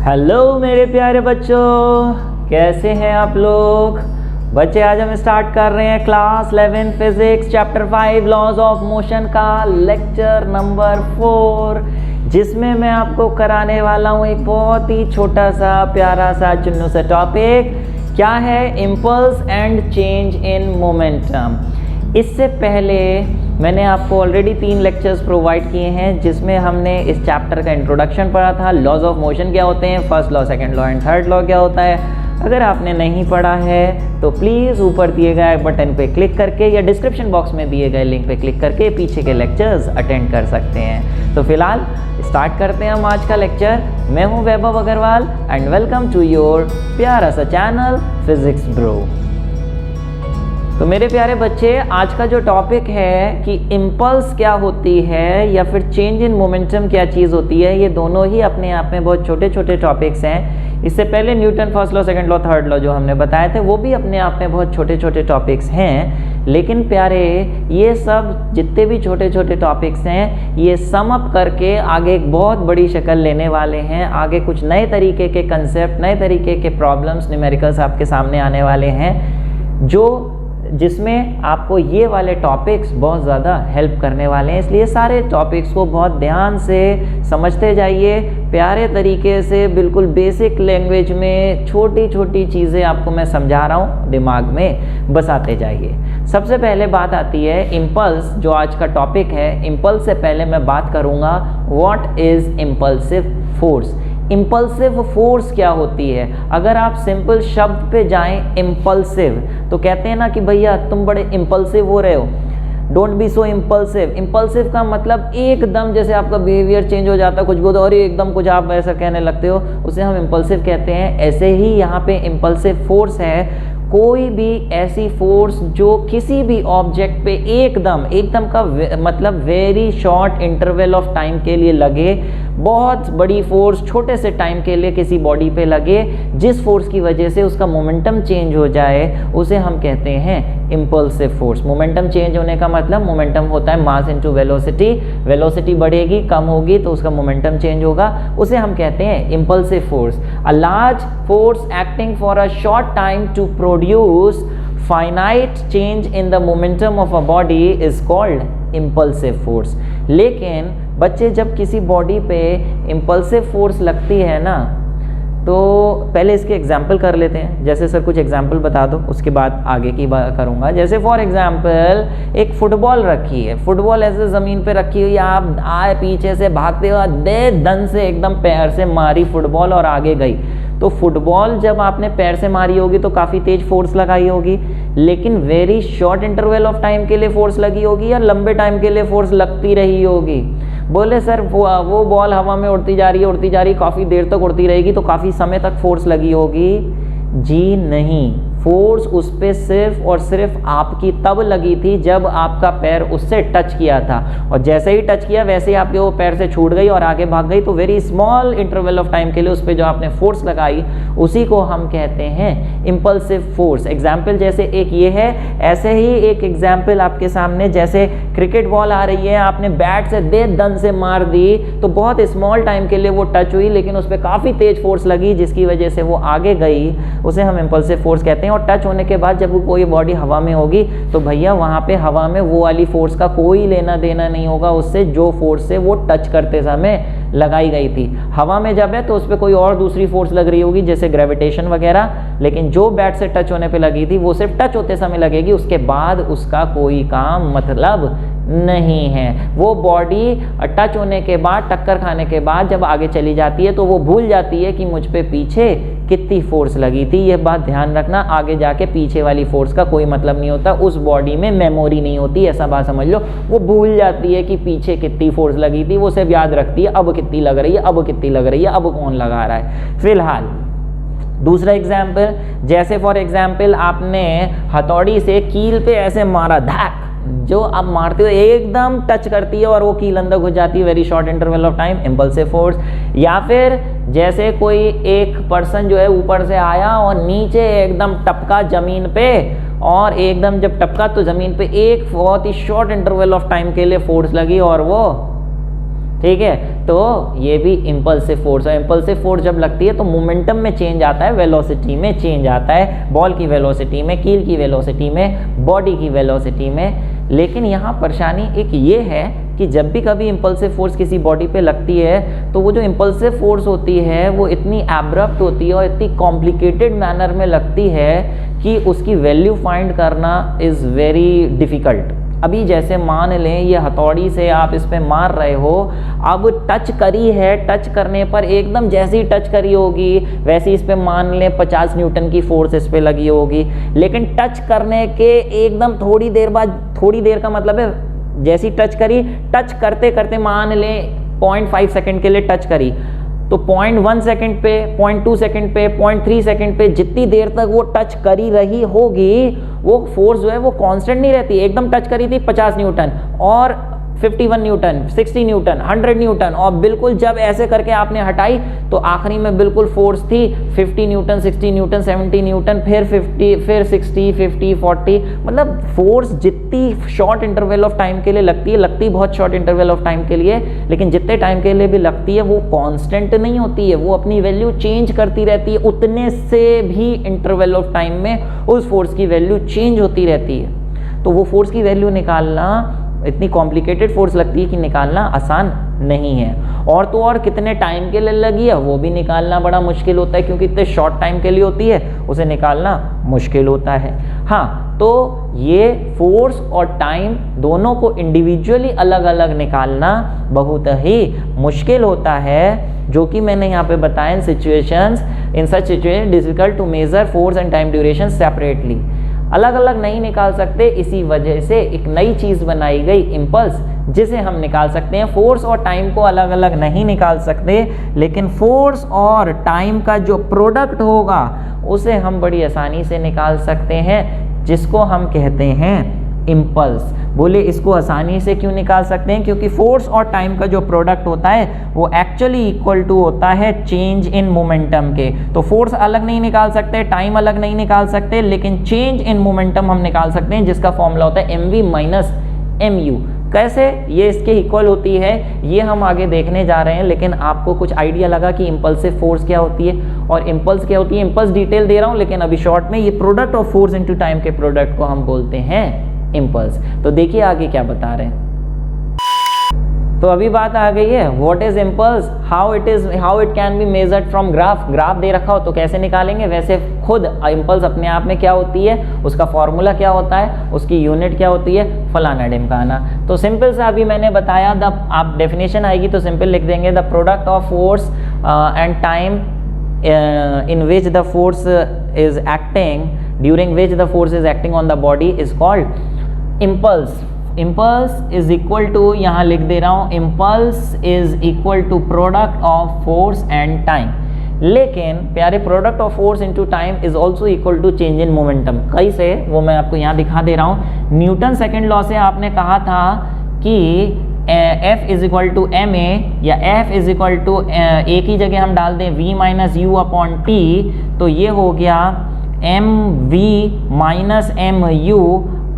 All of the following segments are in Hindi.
हेलो मेरे प्यारे बच्चों, कैसे हैं आप लोग। बच्चे आज हम स्टार्ट कर रहे हैं class 11 physics chapter 5 laws of motion का लेक्चर नंबर 4, जिसमें मैं आपको कराने वाला हूँ एक बहुत ही छोटा सा प्यारा सा चुन्नू सा टॉपिक। क्या है? Impulse and change in momentum. इससे पहले मैंने आपको ऑलरेडी 3 लेक्चर्स प्रोवाइड किए हैं, जिसमें हमने इस चैप्टर का इंट्रोडक्शन पढ़ा था। लॉज ऑफ मोशन क्या होते हैं, first law, second law and third law क्या होता है। अगर आपने नहीं पढ़ा है तो प्लीज़ ऊपर दिए गए बटन पे क्लिक करके या डिस्क्रिप्शन बॉक्स में दिए गए लिंक पे क्लिक करके पीछे के लेक्चर्स अटेंड कर सकते हैं। तो फिलहाल स्टार्ट करते हैं हम आज का लेक्चर। मैं हूँ Vaibhav Agrawal and welcome to your प्यारा सा चैनल फिजिक्स ब्रो। तो मेरे प्यारे बच्चे, आज का जो टॉपिक है कि इम्पल्स क्या होती है या फिर चेंज इन मोमेंटम क्या चीज़ होती है, ये दोनों ही अपने आप में बहुत छोटे छोटे टॉपिक्स हैं। इससे पहले Newton first law, second law, third law जो हमने बताए थे, वो भी अपने आप में बहुत छोटे छोटे टॉपिक्स हैं। लेकिन प्यारे, ये सब जितने भी छोटे छोटे टॉपिक्स हैं, ये सम अप करके आगे एक बहुत बड़ी शक्ल लेने वाले हैं। आगे कुछ नए तरीके के कंसेप्ट, नए तरीके के प्रॉब्लम्स, न्यूमेरिकल्स आपके सामने आने वाले हैं, जिसमें आपको ये वाले टॉपिक्स बहुत ज़्यादा हेल्प करने वाले हैं। इसलिए सारे टॉपिक्स को बहुत ध्यान से समझते जाइए, प्यारे तरीके से, बिल्कुल बेसिक लैंग्वेज में छोटी छोटी चीज़ें आपको मैं समझा रहा हूँ, दिमाग में बसाते जाइए। सबसे पहले बात आती है इम्पल्स, जो आज का टॉपिक है। इम्पल्स से पहले मैं बात करूँगा what is impulsive force. Impulsive force क्या होती है? अगर आप सिंपल शब्द पे जाएं इम्पल्सिव, तो कहते हैं ना कि भैया तुम बड़े इम्पल्सिव हो रहे हो, don't be so impulsive. Impulsive का मतलब एकदम जैसे आपका बिहेवियर चेंज हो जाता है, कुछ बोलो और एकदम कुछ आप ऐसा कहने लगते हो, उसे हम इम्पल्सिव कहते हैं। ऐसे ही यहाँ पे इम्पल्सिव फोर्स है कोई भी ऐसी फोर्स जो किसी भी ऑब्जेक्ट पे एकदम का मतलब very short interval of time के लिए लगे, बहुत बड़ी फोर्स छोटे से टाइम के लिए किसी बॉडी पे लगे, जिस फोर्स की वजह से उसका मोमेंटम चेंज हो जाए, उसे हम कहते हैं इम्पल्सिव फोर्स। मोमेंटम चेंज होने का मतलब, मोमेंटम होता है मास इनटू वेलोसिटी, वेलोसिटी बढ़ेगी कम होगी तो उसका मोमेंटम चेंज होगा, उसे हम कहते हैं impulsive force. A large force acting for a short time to produce finite change in the momentum of a body is called impulsive force। लेकिन बच्चे, जब किसी बॉडी पे impulsive force लगती है ना, तो पहले इसके एग्जाम्पल कर लेते हैं। जैसे सर कुछ एग्जाम्पल बता दो, उसके बाद आगे की बात करूँगा। जैसे फॉर एग्जाम्पल एक फुटबॉल रखी है, फुटबॉल ऐसे ज़मीन पे रखी हुई, आप आए पीछे से भागते हुए दे दन से एकदम पैर से मारी फुटबॉल और आगे गई। तो फुटबॉल जब आपने पैर से मारी होगी तो काफ़ी तेज फोर्स लगाई होगी, लेकिन very short interval of time के लिए फोर्स लगी होगी या लंबे टाइम के लिए फोर्स लगती रही होगी? बोले सर वो बॉल हवा में उड़ती जा रही है, काफ़ी देर तक उड़ती रहेगी तो काफ़ी समय तक फोर्स लगी होगी। जी नहीं, फोर्स उस पर सिर्फ और सिर्फ आपकी तब लगी थी जब आपका पैर उससे टच किया था, और जैसे ही टच किया वैसे ही आपके वो पैर से छूट गई और आगे भाग गई। तो very small interval of time के लिए उस पर जो आपने फोर्स लगाई, उसी को हम कहते हैं इम्पल्सिव फोर्स। एग्जाम्पल जैसे एक ये है, ऐसे ही एक एग्जाम्पल आपके सामने, जैसे क्रिकेट बॉल आ रही है, आपने बैट से दे दन से मार दी, तो बहुत स्मॉल टाइम के लिए वो टच हुई, लेकिन उस पर काफ़ी तेज फोर्स लगी जिसकी वजह से वो आगे गई, उसे हम इम्पल्सिव फोर्स कहते हैं। और टच होने के बाद जब कोई बॉडी हवा में होगी तो भैया वहां पे हवा में वो वाली फोर्स का कोई लेना देना नहीं होगा उससे, जो फोर्स से वो टच करते समय लगाई गई थी। हवा में जब है तो उस पर कोई और दूसरी फोर्स लग रही होगी, जैसे ग्रेविटेशन वगैरह, लेकिन जो बैट से टच होने पे लगी थी वो सिर्फ टच होते समय लगेगी, उसके बाद उसका कोई काम मतलब नहीं है। वो बॉडी टच होने के बाद, टक्कर खाने के बाद जब आगे चली जाती है तो वो भूल जाती है कि मुझ पे पीछे कितनी फोर्स लगी थी। ये बात ध्यान रखना, आगे जाके पीछे वाली फोर्स का कोई मतलब नहीं होता, उस बॉडी में मेमोरी नहीं होती, ऐसा बात समझ लो। वो भूल जाती है कि पीछे कितनी फोर्स लगी थी, वो सिर्फ याद रखती है अब कितनी लग रही है, अब कितनी लग रही है, अब कौन लगा रहा है। फिलहाल दूसरा एग्जाम्पल, जैसे फॉर एग्जाम्पल आपने हथौड़ी से कील पे ऐसे मारा, धैक, जो आप मारते हो एकदम टच करती है और वो कील अंदर घुस जाती है, very short interval of time, impulsive force. या फिर जैसे कोई एक पर्सन जो है ऊपर से आया और नीचे एकदम टपका जमीन पे, और एकदम जब टपका तो जमीन पे एक बहुत ही शॉर्ट इंटरवल ऑफ टाइम के लिए फोर्स लगी और वो, ठीक है, तो ये भी इम्पल्सिव फोर्स है। इम्पल्सिव फोर्स जब लगती है तो मोमेंटम में चेंज आता है, वेलोसिटी में चेंज आता है, बॉल की वेलोसिटी में, कील की वेलोसिटी में, बॉडी की वेलोसिटी में। लेकिन यहाँ परेशानी एक ये है कि जब भी कभी इम्पल्सिव फोर्स किसी बॉडी पे लगती है तो वो जो इम्पल्सिव फोर्स होती है वो इतनी एब्रप्ट होती है और इतनी कॉम्प्लिकेटेड मैनर में लगती है कि उसकी वैल्यू फाइंड करना इज़ वेरी डिफ़िकल्ट। अभी जैसे मान लें ये हथौड़ी से आप इस पे मार रहे हो, अब टच करी है, टच करने पर एकदम जैसे ही टच करी होगी वैसे ही इस पे मान लें 50 न्यूटन की फोर्स इस पे लगी होगी, लेकिन टच करने के एकदम थोड़ी देर बाद, थोड़ी देर का मतलब है जैसी टच करी, टच करते करते मान लें 0.5 सेकंड के लिए टच करी, तो 0.1 सेकंड पे, 0.2 सेकंड पे, 0.3 सेकंड पे जितनी देर तक वो टच करी रही होगी वो फोर्स जो है वो कांस्टेंट नहीं रहती। एकदम टच करी थी 50 न्यूटन और 51 न्यूटन, 60 न्यूटन, 100 न्यूटन, और बिल्कुल जब ऐसे करके आपने हटाई तो आखिरी में बिल्कुल फोर्स थी 50 न्यूटन, 60 न्यूटन, 70 न्यूटन, फिर 50, फिर 60, 50, 40। मतलब फोर्स जितनी शॉर्ट इंटरवल ऑफ टाइम के लिए लगती बहुत शॉर्ट इंटरवल ऑफ टाइम के लिए, लेकिन जितने टाइम के लिए भी लगती है वो कांस्टेंट नहीं होती है, वो अपनी वैल्यू चेंज करती रहती है। उतने से भी इंटरवल ऑफ टाइम में उस फोर्स की वैल्यू चेंज होती रहती है। तो वो फोर्स की वैल्यू निकालना इतनी कॉम्प्लिकेटेड फोर्स लगती है कि निकालना आसान नहीं है। और तो और कितने टाइम के लिए लगी है वो भी निकालना बड़ा मुश्किल होता है, क्योंकि इतने शॉर्ट टाइम के लिए होती है, उसे निकालना मुश्किल होता है। हाँ, तो ये फोर्स और टाइम दोनों को इंडिविजुअली अलग अलग निकालना बहुत ही मुश्किल होता है, जो कि मैंने यहाँ पे बताया in such situation difficult to measure force and time duration separately. अलग अलग नहीं निकाल सकते, इसी वजह से एक नई चीज़ बनाई गई इम्पल्स, जिसे हम निकाल सकते हैं। फोर्स और टाइम को अलग अलग नहीं निकाल सकते, लेकिन फोर्स और टाइम का जो प्रोडक्ट होगा उसे हम बड़ी आसानी से निकाल सकते हैं, जिसको हम कहते हैं इम्पल्स। बोले इसको आसानी से क्यों निकाल सकते हैं? क्योंकि फोर्स और टाइम का जो प्रोडक्ट होता है वो एक्चुअली इक्वल टू होता है चेंज इन मोमेंटम के। तो फोर्स अलग नहीं निकाल सकते, टाइम अलग नहीं निकाल सकते, लेकिन चेंज इन मोमेंटम हम निकाल सकते हैं, जिसका फॉर्मूला होता है mv माइनस mu। कैसे ये इसके इक्वल होती है ये हम आगे देखने जा रहे हैं, लेकिन आपको कुछ आइडिया लगा कि इम्पल्सिव फोर्स क्या होती है और इम्पल्स क्या होती है। इम्पल्स डिटेल दे रहा हूँ, लेकिन अभी शॉर्ट में ये product of force into time के प्रोडक्ट को हम बोलते हैं इम्पल्स। तो देखिए आगे क्या बता रहे हैं। तो अभी बात आ गई है what is impulse, how it can be measured from graph दे रखा हो तो कैसे निकालेंगे, वैसे खुद इम्पल्स अपने आप में क्या होती है, उसका फॉर्मूला क्या होता है, उसकी यूनिट क्या होती है, फलाना ढिमकाना। तो सिंपल सा अभी मैंने बताया, आप डेफिनेशन आएगी तो सिंपल लिख देंगे, the product of force and time in which the force is acting, during which the force is acting on the body is called impulse. Impulse is equal to, यहाँ लिख दे रहा हूँ, impulse is equal to product of force and time। लेकिन प्यारे product of force into time is also equal to change in momentum. कैसे, वो मैं आपको यहाँ दिखा दे रहा हूँ। न्यूटन सेकेंड लॉ से आपने कहा था कि F is equal to M A, या F इज इक्वल टू एक ही जगह हम डाल दें V minus U upon T, तो ये हो गया M V minus M U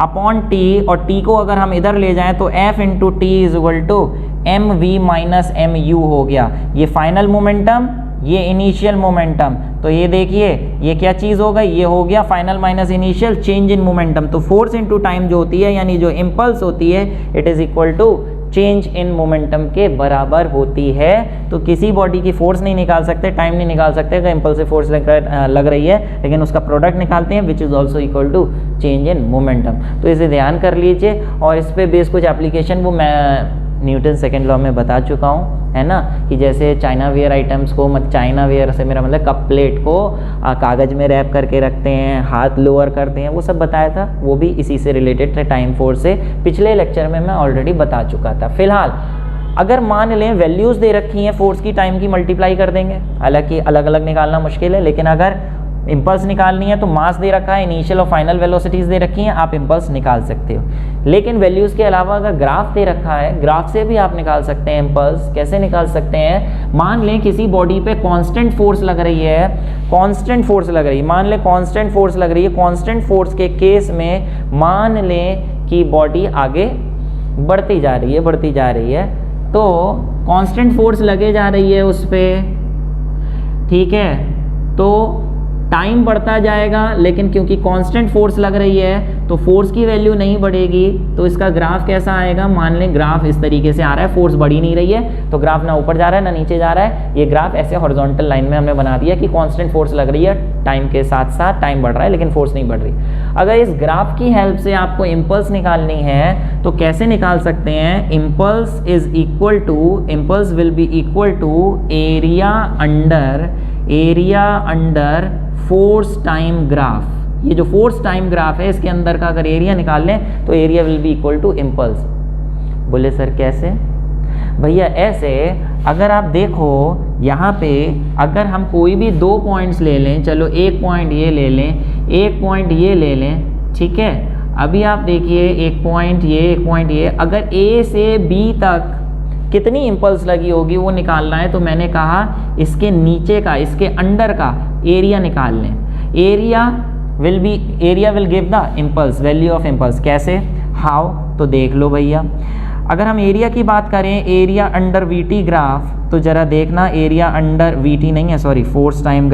upon T, और टी को अगर हम इधर ले जाएं तो F into T is equal to M V minus M U हो गया। ये फाइनल मोमेंटम, ये इनिशियल मोमेंटम। तो ये देखिए ये क्या चीज़ हो गई, ये हो गया final minus initial, change in momentum. तो फोर्स इनटू टाइम जो होती है, यानी जो इम्पल्स होती है, it is equal to change in momentum के बराबर होती है। तो किसी बॉडी की फोर्स नहीं निकाल सकते, टाइम नहीं निकाल सकते अगर इम्पल्सिव फोर्स लग रही है, लेकिन उसका प्रोडक्ट निकालते हैं which is also equal to change in momentum. तो इसे ध्यान कर लीजिए, और इस पर बेस कुछ एप्लीकेशन वो मैं न्यूटन सेकेंड लॉ में बता चुका हूँ, है ना, कि जैसे चाइना वेयर आइटम्स को, चाइना वेयर से मेरा मतलब कप प्लेट को कागज़ में रैप करके रखते हैं, हाथ लोअर करते हैं, वो सब बताया था, वो भी इसी से रिलेटेड था, टाइम फोर्स से। पिछले लेक्चर में मैं ऑलरेडी बता चुका था। फिलहाल अगर मान लें वैल्यूज़ दे रखी हैं फोर्स की, टाइम की, मल्टीप्लाई कर देंगे। हालांकि अलग अलग निकालना मुश्किल है, लेकिन अगर इम्पल्स निकालनी है तो मास दे रखा है, इनिशियल और फाइनल वेलोसिटीज़ दे रखी हैं, आप इम्पल्स निकाल सकते हो। लेकिन वैल्यूज़ के अलावा अगर ग्राफ दे रखा है, ग्राफ से भी आप निकाल सकते हैं इम्पल्स। कैसे निकाल सकते हैं? मान लें किसी बॉडी पे कांस्टेंट फोर्स लग रही है, कांस्टेंट फोर्स लग रही है, मान लें कांस्टेंट फोर्स लग रही है। कांस्टेंट फोर्स के केस में मान लें कि बॉडी आगे बढ़ती जा रही है, तो कांस्टेंट फोर्स लगे जा रही है उस पर, ठीक है, तो टाइम बढ़ता जाएगा, लेकिन क्योंकि कांस्टेंट फोर्स लग रही है तो फोर्स की वैल्यू नहीं बढ़ेगी, तो इसका ग्राफ कैसा आएगा, मान लें ग्राफ इस तरीके से आ रहा है, फोर्स बढ़ी नहीं रही है तो ग्राफ ना ऊपर जा रहा है ना नीचे जा रहा है, ये ग्राफ ऐसे हॉरिजॉन्टल लाइन में हमने बना दिया कि कांस्टेंट फोर्स लग रही है, टाइम के साथ साथ टाइम बढ़ रहा है लेकिन फोर्स नहीं बढ़ रही। अगर इस ग्राफ की हेल्प से आपको इम्पल्स निकालनी है तो कैसे निकाल सकते हैं, impulse will be equal to area under force time graph. ये जो फोर्स टाइम ग्राफ है इसके अंदर का अगर एरिया निकाल लें तो area will be equal to impulse. बोले सर कैसे? भैया ऐसे, अगर आप देखो यहाँ पे अगर हम कोई भी दो पॉइंट्स ले लें, चलो एक पॉइंट ये ले लें, एक पॉइंट ये ले लें, ठीक है, अभी आप देखिए एक पॉइंट ये, अगर ए से बी तक कितनी इम्पल्स लगी होगी वो निकालना है, तो मैंने कहा इसके नीचे का, इसके अंडर का एरिया निकाल लें। Area will give the impulse, value of impulse. कैसे, हाउ, तो देख लो भैया, अगर हम एरिया की बात करें, एरिया अंडर वीटी ग्राफ, तो जरा देखना, एरिया अंडर वीटी नहीं है, sorry, force time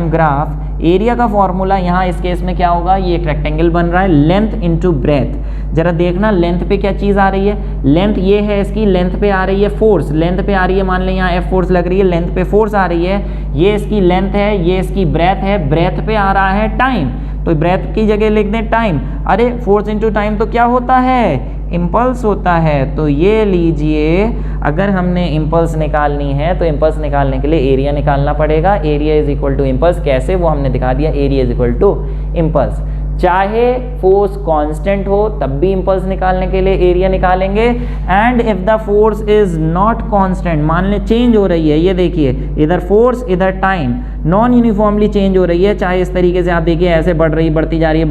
graph, area का फॉर्मूला यहाँ इस केस में क्या होगा, ये एक रेक्टेंगल बन रहा है, लेंथ इनटू ब्रेथ। जरा देखना लेंथ पे क्या चीज़ आ रही है, लेंथ ये है इसकी, लेंथ पे आ रही है फोर्स, लेंथ पे आ रही है, मान लें यहाँ एफ फोर्स लग रही है, लेंथ पे फोर्स आ रही है, ये इसकी लेंथ है, ये इसकी ब्रेथ है, ब्रेथ पे आ रहा है टाइम, तो ब्रेथ की जगह लिख दें टाइम। अरे फोर्स इनटू टाइम तो क्या होता है, इम्पल्स होता है। तो ये लीजिए, अगर हमने इम्पल्स निकालनी है तो इम्पल्स निकालने के लिए एरिया निकालना पड़ेगा, area is equal to impulse. कैसे, वो हमने दिखा दिया, area is equal to impulse. चाहे फोर्स कांस्टेंट हो तब भी इम्पल्स निकालने के लिए एरिया निकालेंगे, and if the force is not constant, मान ले चेंज हो रही है, ये देखिए इधर फोर्स इधर टाइम नॉन यूनिफॉर्मली चेंज हो रही है, चाहे इस तरीके से आप देखिए ऐसे बढ़ती जा रही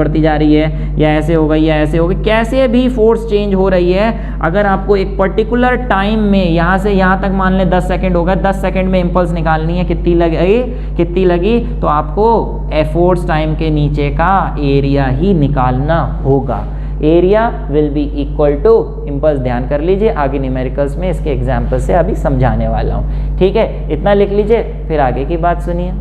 है, या ऐसे हो गई या ऐसे हो गई, कैसे भी फोर्स चेंज हो रही है, अगर आपको एक पर्टिकुलर टाइम में यहाँ से यहाँ तक मान लें 10 सेकेंड हो गया, 10 सेकेंड में इम्पल्स निकालनी है, कितनी लगी, तो आपको फोर्स टाइम के नीचे का एरिया ही निकालना होगा। Area will be equal to impulse. ध्यान कर लीजिए, आगे न्यूमेरिकल्स में इसके एग्जाम्पल से अभी समझाने वाला हूँ, ठीक है, इतना लिख लीजिए, फिर आगे की बात सुनिए।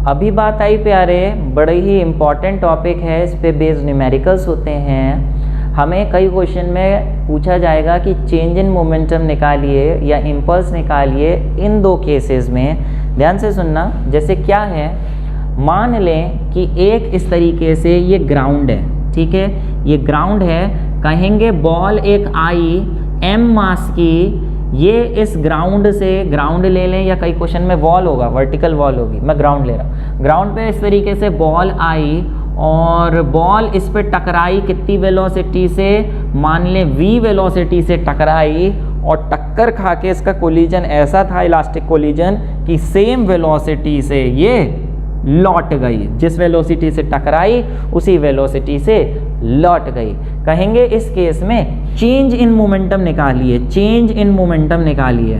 अभी बात आई प्यारे, बड़े ही इंपॉर्टेंट टॉपिक है, इस पे बेस्ड न्यूमेरिकल्स होते हैं। हमें कई क्वेश्चन में पूछा जाएगा कि चेंज इन मोमेंटम निकालिए या इम्पल्स निकालिए, इन दो केसेस में ध्यान से सुनना। जैसे क्या है, मान लें कि एक इस तरीके से ये ग्राउंड है, ठीक है, ये ग्राउंड है, कहेंगे बॉल एक आई m मास की, ये इस ग्राउंड से, ग्राउंड ले लें या कई क्वेश्चन में वॉल होगा, वर्टिकल वॉल होगी, मैं ग्राउंड ले रहा हूँ, ग्राउंड पे इस तरीके से बॉल आई और बॉल इस पे टकराई, कितनी वेलोसिटी से, मान लें v वेलोसिटी से टकराई, और टक्कर खा के इसका कोलिजन ऐसा था, इलास्टिक कोलिजन, कि सेम वेलोसिटी से ये लौट गई, जिस वेलोसिटी से टकराई उसी वेलोसिटी से लौट गई। कहेंगे इस केस में चेंज इन मोमेंटम निकालिए, चेंज इन मोमेंटम निकालिए।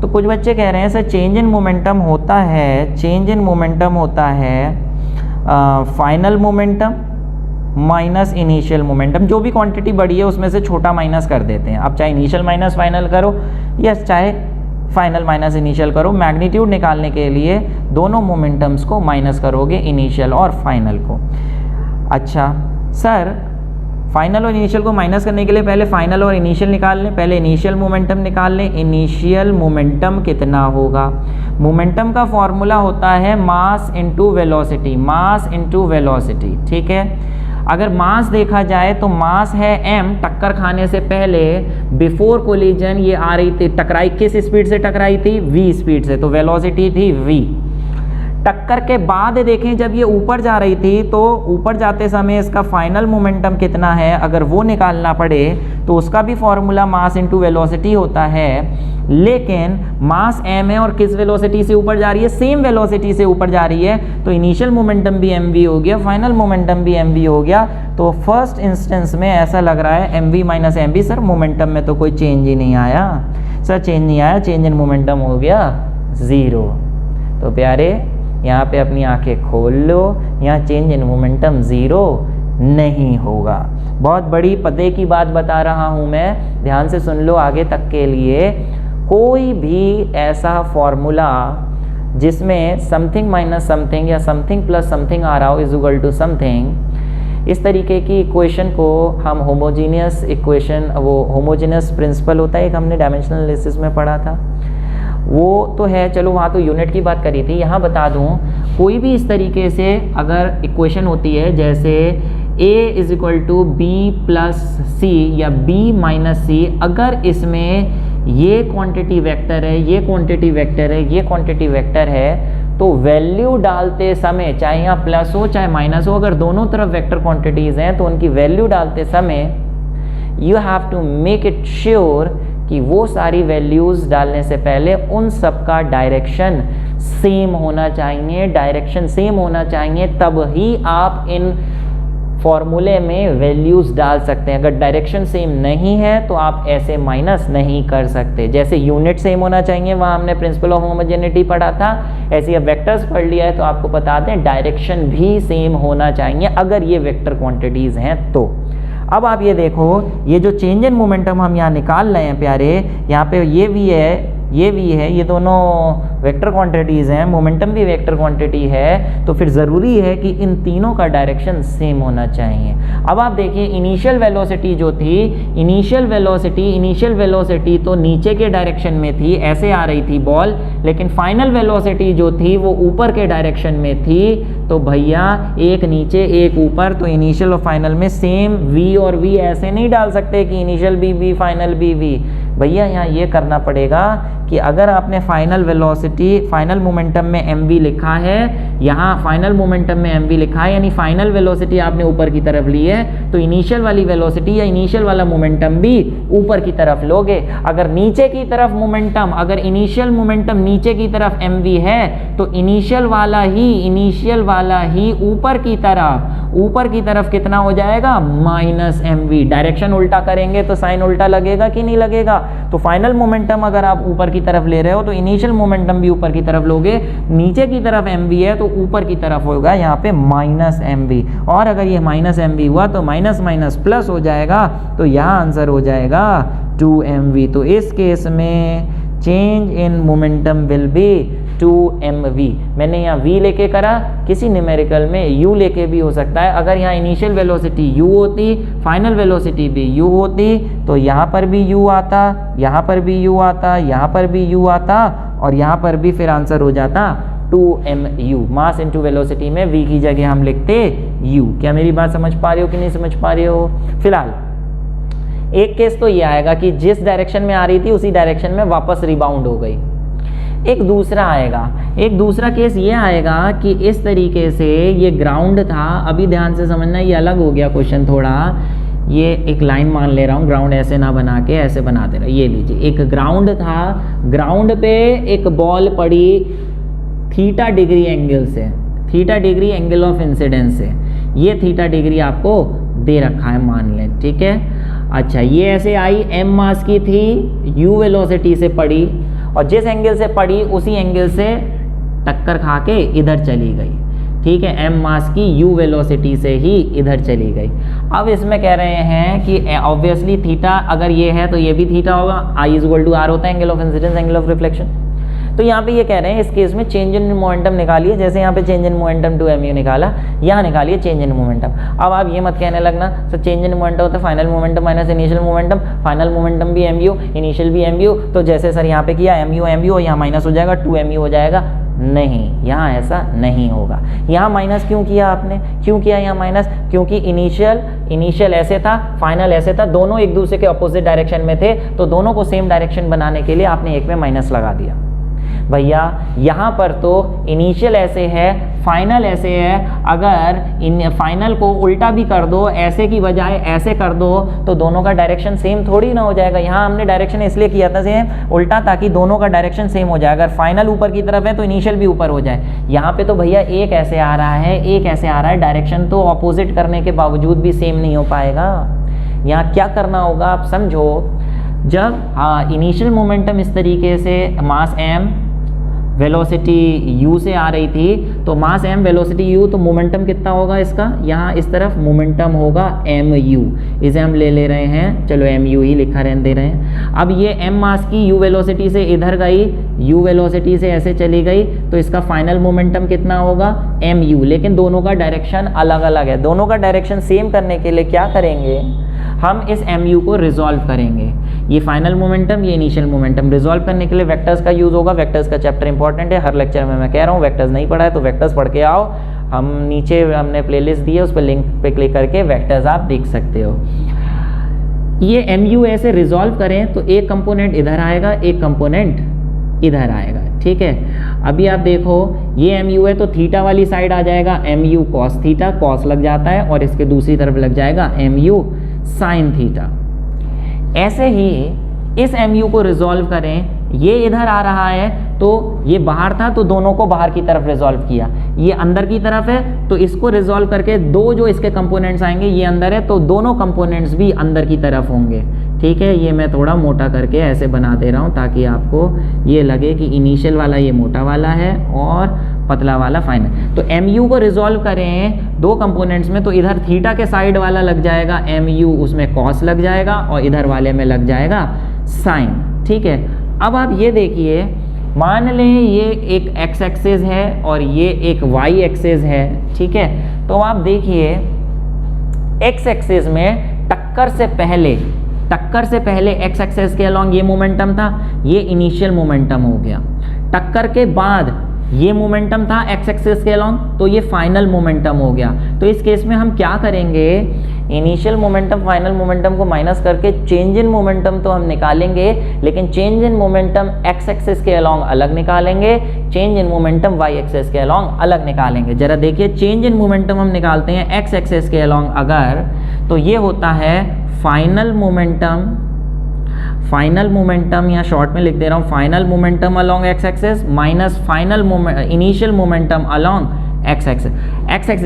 तो कुछ बच्चे कह रहे हैं सर चेंज इन मोमेंटम होता है, चेंज इन मोमेंटम होता है final momentum minus initial momentum, जो भी क्वांटिटी बड़ी है उसमें से छोटा माइनस कर देते हैं। अब चाहे इनिशियल माइनस फाइनल करो या चाहे फाइनल माइनस इनिशियल करो, मैग्नीट्यूड निकालने के लिए दोनों मोमेंटम्स को माइनस करोगे, इनिशियल और फाइनल को। अच्छा सर, फाइनल और इनिशियल को माइनस करने के लिए पहले फाइनल और इनिशियल निकाल लें, पहले इनिशियल मोमेंटम निकाल लें। इनिशियल मोमेंटम कितना होगा, मोमेंटम का फॉर्मूला होता है mass into velocity, mass into velocity, ठीक है। अगर मास देखा जाए तो मास है m, टक्कर खाने से पहले बिफोर कोलिजन ये आ रही थी, टकराई किस स्पीड से टकराई थी, v स्पीड से, तो वेलोसिटी थी v। टक्कर के बाद देखें जब ये ऊपर जा रही थी तो ऊपर जाते समय इसका फाइनल मोमेंटम कितना है, अगर वो निकालना पड़े तो उसका भी फॉर्मूला मास इनटू वेलोसिटी होता है, लेकिन मास m है और किस वेलोसिटी से ऊपर जा रही है, सेम वेलोसिटी से ऊपर जा रही है, तो इनिशियल मोमेंटम भी mv हो गया, फाइनल मोमेंटम भी mv हो गया। तो फर्स्ट इंस्टेंस में ऐसा लग रहा है mv minus mv, sir momentum में तो कोई चेंज ही नहीं आया, सर चेंज नहीं आया, चेंज इन मोमेंटम हो गया 0। तो प्यारे यहाँ पे अपनी आंखें खोल लो, यहाँ चेंज इन मोमेंटम 0, नहीं होगा। बहुत बड़ी पते की बात बता रहा हूँ मैं, ध्यान से सुन लो आगे तक के लिए। कोई भी ऐसा फॉर्मूला जिसमें समथिंग माइनस समथिंग या समथिंग प्लस समथिंग आ रहा हो इज इक्वल टू समथिंग, इस तरीके की इक्वेशन को हम होमोजीनियस इक्वेशन, वो होमोजीनियस प्रिंसिपल होता है एक, हमने डायमेंशनल एनालिसिस में पढ़ा था, वो तो है। चलो वहाँ तो यूनिट की बात करी थी, यहाँ बता दूँ कोई भी इस तरीके से अगर इक्वेशन होती है जैसे a is equal to B plus C या b माइनस सी, अगर इसमें ये क्वांटिटी वेक्टर है, ये क्वांटिटी वेक्टर है, ये क्वांटिटी वेक्टर है, तो वैल्यू डालते समय चाहे यहाँ प्लस हो चाहे माइनस हो, अगर दोनों तरफ वेक्टर क्वांटिटीज़ हैं तो उनकी वैल्यू डालते समय you have to make it sure कि वो सारी वैल्यूज़ डालने से पहले उन सब का डायरेक्शन सेम होना चाहिए, डायरेक्शन सेम होना चाहिए, तब ही आप इन फॉर्मूले में वैल्यूज़ डाल सकते हैं। अगर डायरेक्शन सेम नहीं है तो आप ऐसे माइनस नहीं कर सकते। जैसे यूनिट सेम होना चाहिए, वहाँ हमने प्रिंसिपल ऑफ होमोजेनिटी पढ़ा था, ऐसे अब वेक्टर्स पढ़ लिया है तो आपको बता दें डायरेक्शन भी सेम होना चाहिए अगर ये वेक्टर क्वांटिटीज़ हैं तो। अब आप ये देखो, ये जो चेंज इन मोमेंटम हम यहाँ निकाल रहे हैं प्यारे, यहाँ पे ये भी है, ये भी है, ये दोनों वेक्टर क्वांटिटीज़ हैं, मोमेंटम भी वेक्टर क्वांटिटी है, तो फिर ज़रूरी है कि इन तीनों का डायरेक्शन सेम होना चाहिए। अब आप देखिए इनिशियल वेलोसिटी जो थी, इनिशियल वेलोसिटी तो नीचे के डायरेक्शन में थी, ऐसे आ रही थी बॉल, लेकिन फाइनल वेलोसिटी जो थी वो ऊपर के डायरेक्शन में थी। तो भैया एक नीचे एक ऊपर, तो इनिशियल और फाइनल में सेम v और v ऐसे नहीं डाल सकते कि इनिशियल भी v फाइनल भी v। भैया यहाँ ये करना पड़ेगा कि अगर आपने फाइनल वेलोसिटी, फाइनल मोमेंटम में mv लिखा है, यहाँ फाइनल मोमेंटम में mv लिखा है, यानी फाइनल वेलोसिटी आपने ऊपर की तरफ ली है, तो इनिशियल वाली वेलोसिटी या इनिशियल वाला मोमेंटम भी ऊपर की तरफ लोगे। अगर नीचे की तरफ मोमेंटम, अगर इनिशियल मोमेंटम नीचे की तरफ mv है तो इनिशियल वाला ही ऊपर की तरफ कितना हो जाएगा, माइनस mv। डायरेक्शन उल्टा करेंगे तो साइन उल्टा लगेगा कि नहीं लगेगा। तो फाइनल मोमेंटम अगर आप ऊपर की तरफ ले रहे हो तो इनिशियल मोमेंटम भी ऊपर की तरफ लोगे, नीचे की तरफ mv है तो ऊपर की तरफ होगा यहाँ पे माइनस mv, और अगर ये माइनस mv हुआ तो माइनस माइनस प्लस हो जाएगा, तो यहाँ आंसर हो जाएगा 2mv। तो इस केस में change in momentum will be 2mv। मैंने यहाँ v लेके करा, किसी न्यूमेरिकल में u लेके भी हो सकता है। अगर यहाँ इनिशियल वेलोसिटी u होती, फाइनल वेलोसिटी भी u होती, तो यहाँ पर भी u आता, यहाँ पर भी u आता, यहाँ पर भी u आता, और यहाँ पर भी फिर आंसर हो जाता 2mu। मास इनटू वेलोसिटी में v की जगह हम लिखते u। क्या मेरी बात समझ पा रहे हो कि नहीं समझ पा रहे हो? फिलहाल एक केस तो ये आएगा कि जिस डायरेक्शन में आ रही थी उसी डायरेक्शन में वापस रिबाउंड हो गई। एक दूसरा केस ये आएगा कि इस तरीके से ये ग्राउंड था, अभी ध्यान से समझना, ये अलग हो गया क्वेश्चन थोड़ा, ये एक लाइन मान ले रहा हूँ, ग्राउंड ऐसे ना बना के ऐसे बना दे रहा। ये लीजिए, एक ग्राउंड था, ग्राउंड पे एक बॉल पड़ी थीटा डिग्री एंगल से, theta degree angle of incidence से, ये थीटा डिग्री आपको दे रखा है मान लें, ठीक है। अच्छा, ये ऐसे आई, m मास की थी, u वेलोसिटी से पड़ी, और जिस एंगल से पड़ी उसी एंगल से टक्कर खा के इधर चली गई, ठीक है। m मास की u वेलोसिटी से ही इधर चली गई। अब इसमें कह रहे हैं कि ऑब्वियसली थीटा अगर ये है तो ये भी थीटा होगा, I is equal to R होता है angle of incidence, angle of reflection. तो यहाँ पे ये कह रहे हैं इस केस में चेंज इन मोमेंटम निकालिए, जैसे यहाँ पे चेंज इन मोमेंटम 2mu निकाला, यहाँ निकालिए चेंज इन मोमेंटम। अब आप ये मत कहने लगना सर चेंज इन मोमेंटम होता है final momentum minus initial momentum, final momentum भी mu, इनिशियल भी mu, तो जैसे सर यहाँ पे किया mu और यहाँ माइनस हो जाएगा, 2mu हो जाएगा। नहीं, यहाँ ऐसा नहीं होगा। यहाँ माइनस क्यों किया आपने, क्यों किया यहाँ माइनस? क्योंकि इनिशियल ऐसे था, फाइनल ऐसे था, दोनों एक दूसरे के अपोजिट डायरेक्शन में थे, तो दोनों को सेम डायरेक्शन बनाने के लिए आपने एक में माइनस लगा दिया। भैया यहाँ पर तो इनिशियल ऐसे है, फाइनल ऐसे है, अगर इन फाइनल को उल्टा भी कर दो, ऐसे की बजाय ऐसे कर दो, तो दोनों का डायरेक्शन सेम थोड़ी ना हो जाएगा। यहाँ हमने डायरेक्शन इसलिए किया था सेम उल्टा, ताकि दोनों का डायरेक्शन सेम हो जाए। अगर फाइनल ऊपर की तरफ है तो इनिशियल भी ऊपर हो जाए। यहाँ पे तो भैया एक ऐसे आ रहा है, एक ऐसे आ रहा है, डायरेक्शन तो ऑपोजिट करने के बावजूद भी सेम नहीं हो पाएगा। यहाँ क्या करना होगा आप समझो, जब इनिशियल मोमेंटम इस तरीके से मास m, वेलोसिटी u से आ रही थी, तो मास m वेलोसिटी u, तो मोमेंटम कितना होगा इसका, यहाँ इस तरफ मोमेंटम होगा mu, इसे हम ले रहे हैं, चलो mu ही लिखा रहने दे रहे हैं। अब ये m मास की u वेलोसिटी से इधर गई, u वेलोसिटी से ऐसे चली गई, तो इसका फाइनल मोमेंटम कितना होगा mu, लेकिन दोनों का डायरेक्शन अलग अलग है। दोनों का डायरेक्शन सेम करने के लिए क्या करेंगे, हम इस mu को रिजॉल्व करेंगे। ये फाइनल मोमेंटम, ये इनिशियल मोमेंटम, रिजॉल्व करने के लिए वेक्टर्स का यूज़ होगा। वेक्टर्स का चैप्टर इंपॉर्टेंट है, हर लेक्चर में मैं कह रहा हूँ। वेक्टर्स नहीं पढ़ा है तो वेक्टर्स पढ़ के आओ, हम नीचे हमने प्लेलिस्ट दी है, उस पर लिंक पे क्लिक करके वेक्टर्स आप देख सकते हो। ये mu ऐसे रिजॉल्व करें तो एक कंपोनेंट इधर आएगा, एक कंपोनेंट इधर आएगा, ठीक है। अभी आप देखो ये mu है तो थीटा वाली साइड आ जाएगा mu cos थीटा, cos लग जाता है, और इसके दूसरी तरफ लग जाएगा mu sin थीटा। ऐसे ही इस mu को रिजॉल्व करें, ये इधर आ रहा है तो ये बाहर था तो दोनों को बाहर की तरफ रिजॉल्व किया, ये अंदर की तरफ है तो इसको रिजॉल्व करके दो जो इसके कंपोनेंट्स आएंगे, ये अंदर है तो दोनों कंपोनेंट्स भी अंदर की तरफ होंगे, ठीक है। ये मैं थोड़ा मोटा करके ऐसे बना दे रहा हूँ ताकि आपको ये लगे कि इनिशियल वाला ये मोटा वाला है और पतला वाला फाइनल। तो mu को रिजॉल्व करें दो कंपोनेंट्स में, तो इधर थीटा के साइड वाला लग जाएगा mu, उसमें cos लग जाएगा, और इधर वाले में लग जाएगा sin, ठीक है। अब आप ये देखिए, मान लें ये एक x एक्सिस है और ये एक y एक्सिस है, ठीक है। तो आप देखिए x एक्सिस में टक्कर से पहले x एक्सिस के अलॉन्ग ये मोमेंटम था, ये इनिशियल मोमेंटम हो गया। टक्कर के बाद ये मोमेंटम था x एक्सिस के अलॉन्ग, तो ये फाइनल मोमेंटम हो गया। तो इस केस में हम क्या करेंगे, इनिशियल मोमेंटम फाइनल मोमेंटम को माइनस करके चेंज इन मोमेंटम तो हम निकालेंगे, लेकिन change in momentum x axis के अलॉन्ग अलग निकालेंगे, change in momentum y axis के अलॉन्ग अलग निकालेंगे। जरा देखिए, चेंज इन मोमेंटम हम निकालते हैं x एक्सिस के अलॉन्ग अगर, तो ये होता है फाइनल मोमेंटम, यहाँ शॉर्ट में लिख दे रहा हूँ, final momentum along x axis minus final initial momentum along x axis.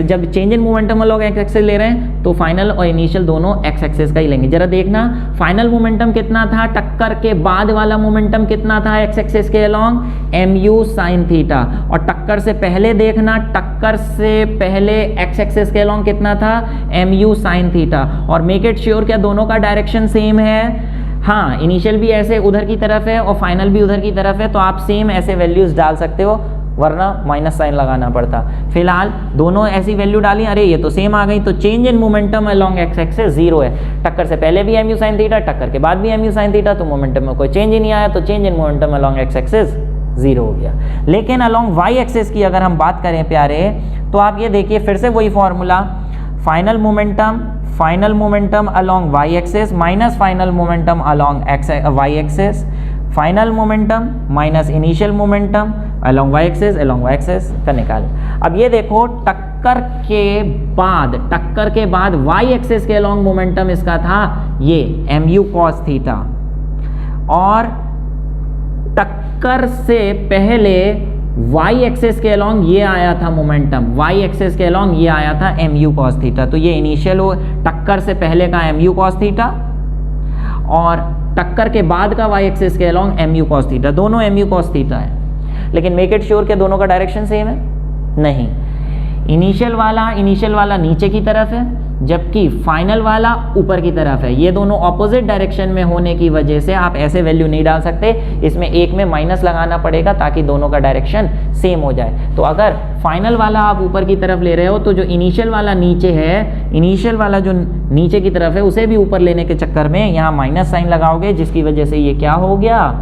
जब change in momentum along x axis ले रहे हैं तो फाइनल और इनिशियल दोनों x एक्सिस का ही लेंगे। जरा देखना, फाइनल मोमेंटम कितना था, टक्कर के बाद वाला मोमेंटम कितना था x एक्सिस के अलोंग mu sin थीटा, और टक्कर से पहले देखना, टक्कर से पहले x एक्सिस के अलोंग कितना था mu sin थीटा। और मेक इट श्योर क्या दोनों का डायरेक्शन सेम है, हाँ, इनिशियल भी ऐसे उधर की तरफ है और फाइनल भी उधर की तरफ है, तो आप सेम ऐसे वैल्यूज डाल सकते हो, वरना माइनस साइन लगाना पड़ता। फिलहाल दोनों ऐसी वैल्यू डाली, अरे ये तो सेम आ गई, तो change in momentum along x axis 0 है। टक्कर से पहले भी mu sin थीटा, टक्कर के बाद भी mu sin थीटा, तो मोमेंटम में कोई चेंज ही नहीं आया, तो change in momentum along x axis 0 हो गया। लेकिन अलोंग y एक्सिस की अगर हम बात करें प्यारे, तो आप ये देखिए फिर से वही formula, final momentum along y axis minus final momentum along y axis, final momentum minus initial momentum along y axis का निकाल। अब ये देखो, टक्कर के बाद y एक्सिस के अलोंग मोमेंटम इसका था ये mu cos थीटा, और टक्कर से पहले y एक्सिस के अलोंग ये आया था मोमेंटम, y एक्सिस के अलोंग ये आया था mu cos थीटा। तो ये इनिशियल हो, टक्कर से पहले का mu cos थीटा और टक्कर के बाद का y एक्सिस के अलोंग mu cos थीटा, दोनों mu cos थीटा है। लेकिन मेक इट श्योर कि दोनों का डायरेक्शन सेम है, नहीं। इनिशियल वाला नीचे की तरफ है, जबकि फाइनल वाला ऊपर की तरफ है। ये दोनों ऑपोजिट डायरेक्शन में होने की वजह से आप ऐसे वैल्यू नहीं डाल सकते, इसमें एक में माइनस लगाना पड़ेगा ताकि दोनों का डायरेक्शन सेम हो जाए। तो अगर फाइनल वाला आप ऊपर की तरफ ले रहे हो, तो जो इनिशियल वाला नीचे है, इनिशियल वाला जो नीचे की तरफ है उसे भी ऊपर लेने के चक्कर में यहाँ माइनस साइन लगाओगे, जिसकी वजह से ये क्या हो गया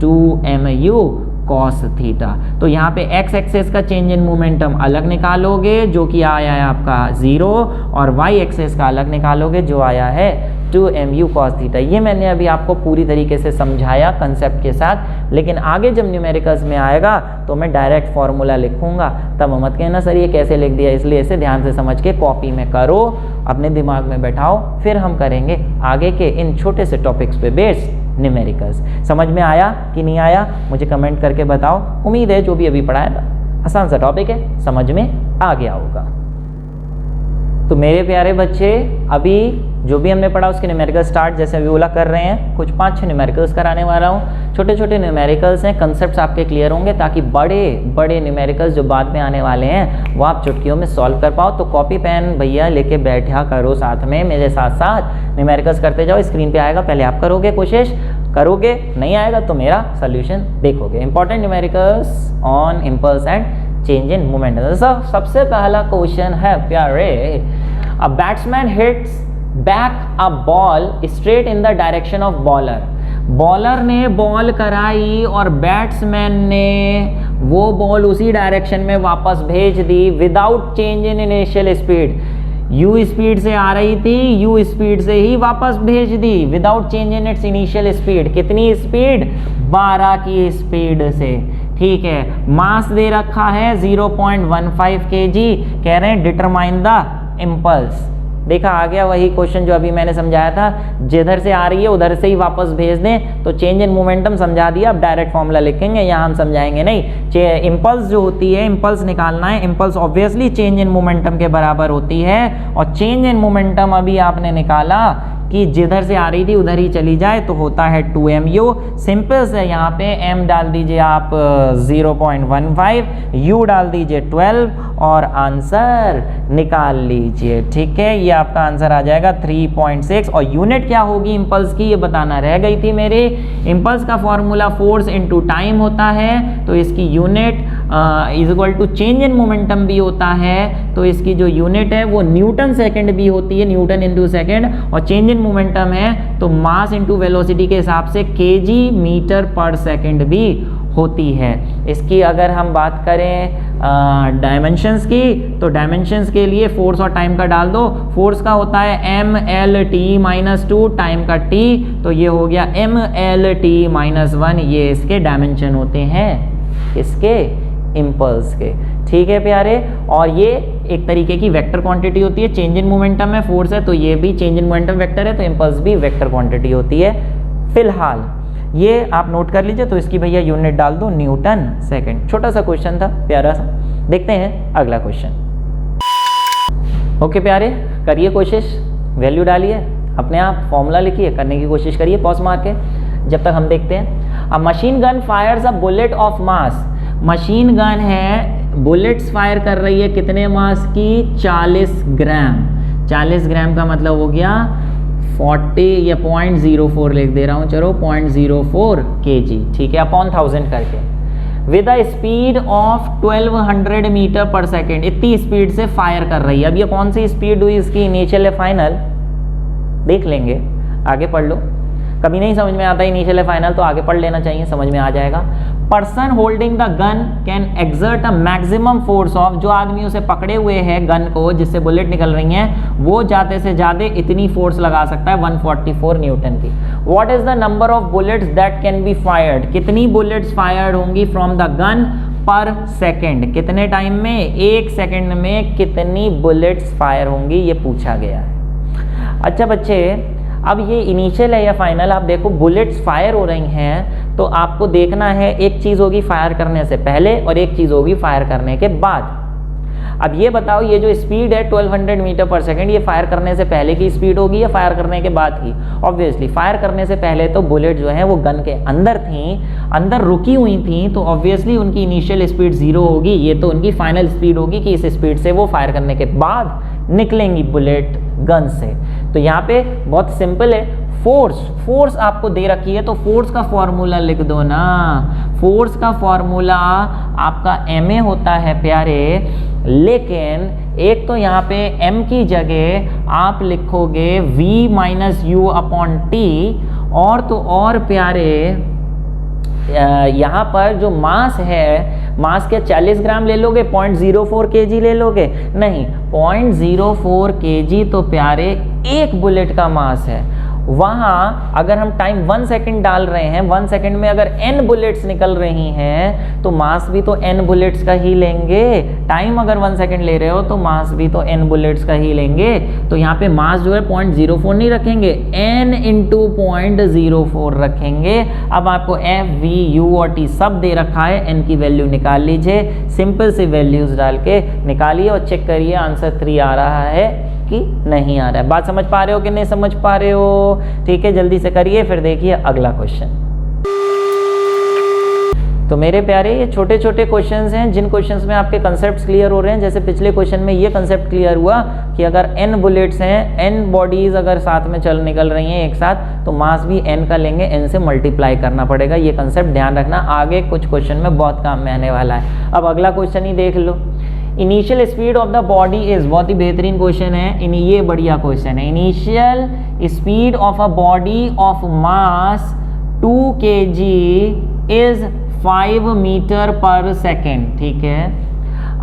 2mu cos थीटा। तो यहाँ पे x एक्सिस का चेंज इन मोमेंटम अलग निकालोगे जो कि आया है आपका 0, और y एक्सिस का अलग निकालोगे जो आया है 2mu cos थीटा। ये मैंने अभी आपको पूरी तरीके से समझाया कंसेप्ट के साथ, लेकिन आगे जब न्यूमेरिकल्स में आएगा तो मैं डायरेक्ट फार्मूला लिखूंगा, तब मत कहना सर ये कैसे लिख दिया। इसलिए इसे ध्यान से समझ के कॉपी में करो, अपने दिमाग में बैठाओ, फिर हम करेंगे आगे के इन छोटे से टॉपिक्स पे बेस्ड न्यूमेरिकल्स। समझ में आया कि नहीं आया मुझे कमेंट करके बताओ। उम्मीद है जो भी अभी पढ़ाया था आसान सा टॉपिक है, समझ में आ गया होगा। तो मेरे प्यारे बच्चे, अभी जो भी हमने पढ़ा उसके न्यूमेरिकल स्टार्ट जैसे अभी बोला कर रहे हैं, कुछ 5-6 न्यूमेरिकल्स कराने वाला हूँ। छोटे छोटे न्यूमेरिकल्स हैं, कंसेप्ट्स आपके क्लियर होंगे ताकि बड़े बड़े न्यूमेरिकल्स जो बाद में आने वाले हैं वो आप चुटकियों में सॉल्व कर पाओ। तो कॉपी पेन भैया लेके बैठा करो साथ में, मेरे साथ साथ न्यूमेरिकल्स करते जाओ। स्क्रीन पे आएगा, पहले आप करोगे, कोशिश करोगे, नहीं आएगा तो मेरा सोल्यूशन देखोगे। Important numericals on impulse and change in momentum. सबसे पहला क्वेश्चन है प्यारे, a batsman hits back a ball straight in the direction of bowler. Bowler ने बॉल कराई और बैट्समैन ने वो बॉल उसी डायरेक्शन में वापस भेज दी without change in initial speed. U speed से आ रही थी, यू स्पीड से ही वापस भेज दी without change in its initial speed. कितनी स्पीड? 12 की स्पीड से। ठीक है, मास दे रखा है 0.15 kg, कह रहे हैं डिटरमाइन द इम्पल्स। देखा आ गया वही क्वेश्चन जो अभी मैंने समझाया था, जिधर से आ रही है उधर से ही वापस भेज दें तो चेंज इन मोमेंटम समझा दिया। अब डायरेक्ट फॉर्मूला लिखेंगे, यहाँ हम समझाएंगे नहीं। इम्पल्स जो होती है, इम्पल्स निकालना है, impulse obviously change in momentum के बराबर होती है। और चेंज इन मोमेंटम अभी आपने निकाला कि जिधर से आ रही थी उधर ही चली जाए तो होता है 2mu। सिंपल से यहाँ पे m डाल दीजिए आप 0.15, u डाल दीजिए 12 और आंसर निकाल लीजिए। ठीक है, ये आपका आंसर आ जाएगा 3.6। और यूनिट क्या होगी इम्पल्स की ये बताना रह गई थी मेरे। इम्पल्स का फॉर्मूला फोर्स इनटू टाइम होता है, तो इसकी unit is equal to change in momentum भी होता है, तो इसकी जो यूनिट है वो न्यूटन सेकंड भी होती है, न्यूटन इनटू सेकंड। और चेंज इन मोमेंटम है तो मास इनटू वेलोसिटी के हिसाब से केजी मीटर पर सेकंड भी होती है। इसकी अगर हम बात करें डायमेंशंस की, तो डायमेंशंस के लिए फोर्स और टाइम का डाल दो। फोर्स का होता है mlt-2, टाइम का t, तो ये हो गया mlt-1। ये इसके डायमेंशन होते हैं, इसके इम्पल्स के। ठीक है प्यारे, और ये एक तरीके की वेक्टर क्वांटिटी होती है। चेंज इन मोमेंटम में फोर्स है तो ये भी चेंज इन मोमेंटम वेक्टर है, तो इम्पल्स भी वेक्टर क्वांटिटी होती है। फिलहाल ये आप नोट कर लीजिए, तो इसकी भैया यूनिट डाल दो न्यूटन सेकंड। छोटा सा क्वेश्चन था, प्यारा सा। देखते हैं अगला क्वेश्चन। ओके प्यारे, करिए कोशिश, वैल्यू डालिए, अपने आप फॉर्मूला लिखिए, करने की कोशिश करिए पॉज मार के जब तक हम देखते हैं। अ machine gun Fyers a bullet of mass. Machine gun है, बुलेट्स फायर कर रही है कितने मास की? 40 ग्राम। 40 ग्राम का मतलब हो गया 40 या 0.04 लिख दे रहा हूँ, चलो 0.04 kg। ठीक है, अपॉन 1000 करके। With a speed of 1200 meter per second, इतनी स्पीड से फायर कर रही है। अब ये कौन सी स्पीड हुई इसकी, इनिशियल या फाइनल? देख लेंगे, आगे पढ़ लो। कभी नहीं समझ में आता इनिशियल या फाइनल तो आगे पढ़ लेना चाहिए, समझ में आ जाएगा। Person holding the gun can exert a maximum force of, जो आदमी उसे पकड़े हुए है गन को जिससे बुलेट निकल रही हैं, वो ज़्यादा से ज़्यादा इतनी फोर्स लगा सकता है 144 न्यूटन की। What is the number of bullets that can be fired? कितनी बुलेट्स फायर्ड होंगी फ्रॉम द गन पर सेकेंड? कितने टाइम में? 1 सेकेंड में कितनी बुलेट्स फायर होंगी, ये पूछा गया है। अच्छा बच्चे, अब ये इनिशियल है या फाइनल, आप देखो बुलेट्स फायर हो रही हैं तो आपको देखना है, एक चीज़ होगी फायर करने से पहले और एक चीज़ होगी फायर करने के बाद। अब ये बताओ, ये जो स्पीड है 1200 मीटर पर सेकंड, ये फायर करने से पहले की स्पीड होगी या फायर करने के बाद की? ऑब्वियसली फायर करने से पहले तो बुलेट जो है वो गन के अंदर थी, अंदर रुकी हुई थी, तो ऑब्वियसली उनकी इनिशियल स्पीड 0 होगी। ये तो उनकी फाइनल स्पीड होगी कि इस स्पीड से वो फायर करने के बाद निकलेंगी बुलेट गन से। तो यहाँ पे बहुत सिंपल है, फोर्स आपको दे रखी है तो फोर्स का फॉर्मूला लिख दो ना। फोर्स का फॉर्मूला आपका ma होता है प्यारे, लेकिन एक तो यहाँ पे m की जगह आप लिखोगे v-u/t, और तो और प्यारे यहाँ पर जो मास है, मास के 40 ग्राम ले लोगे, 0.04 kg ले लोगे? नहीं, 0.04 kg तो प्यारे एक बुलेट का मास है। वहाँ अगर हम टाइम 1 सेकंड डाल रहे हैं, 1 सेकंड में अगर n बुलेट्स निकल रही हैं तो मास भी तो n बुलेट्स का ही लेंगे। टाइम अगर 1 सेकंड ले रहे हो तो मास भी तो n बुलेट्स का ही लेंगे। तो यहाँ पे मास जो है 0.04 नहीं रखेंगे, n इंटू 0.04 रखेंगे। अब आपको f, v, u और t सब दे रखा है, n की वैल्यू निकाल लीजिए। सिंपल से वैल्यूज डाल के निकालिए और चेक करिए, आंसर 3 आ रहा है कि नहीं आ रहा है। बात समझ पा रहे हो कि नहीं समझ पा रहे हो? ठीक है, जल्दी से करिए। फिर देखिए अगला क्वेश्चन। तो मेरे प्यारे ये छोटे छोटे क्वेश्चंस हैं जिन क्वेश्चंस में आपके कंसेप्ट्स क्लियर हो रहे हैं। जैसे पिछले क्वेश्चन में ये कंसेप्ट क्लियर हुआ कि अगर n बुलेट्स हैं, n बॉडीज अगर साथ में निकल रही हैं एक साथ, तो मास भी n का लेंगे, n से मल्टीप्लाई करना पड़ेगा। ये कंसेप्ट ध्यान रखना, आगे कुछ क्वेश्चन में बहुत काम में आने वाला है। अब अगला क्वेश्चन ही देख लो। Initial speed of the body is, बहुत ही बेहतरीन क्वेश्चन है, ये बढ़िया क्वेश्चन है। Initial speed of a body of mass 2 kg is 5 metre per second. ठीक है,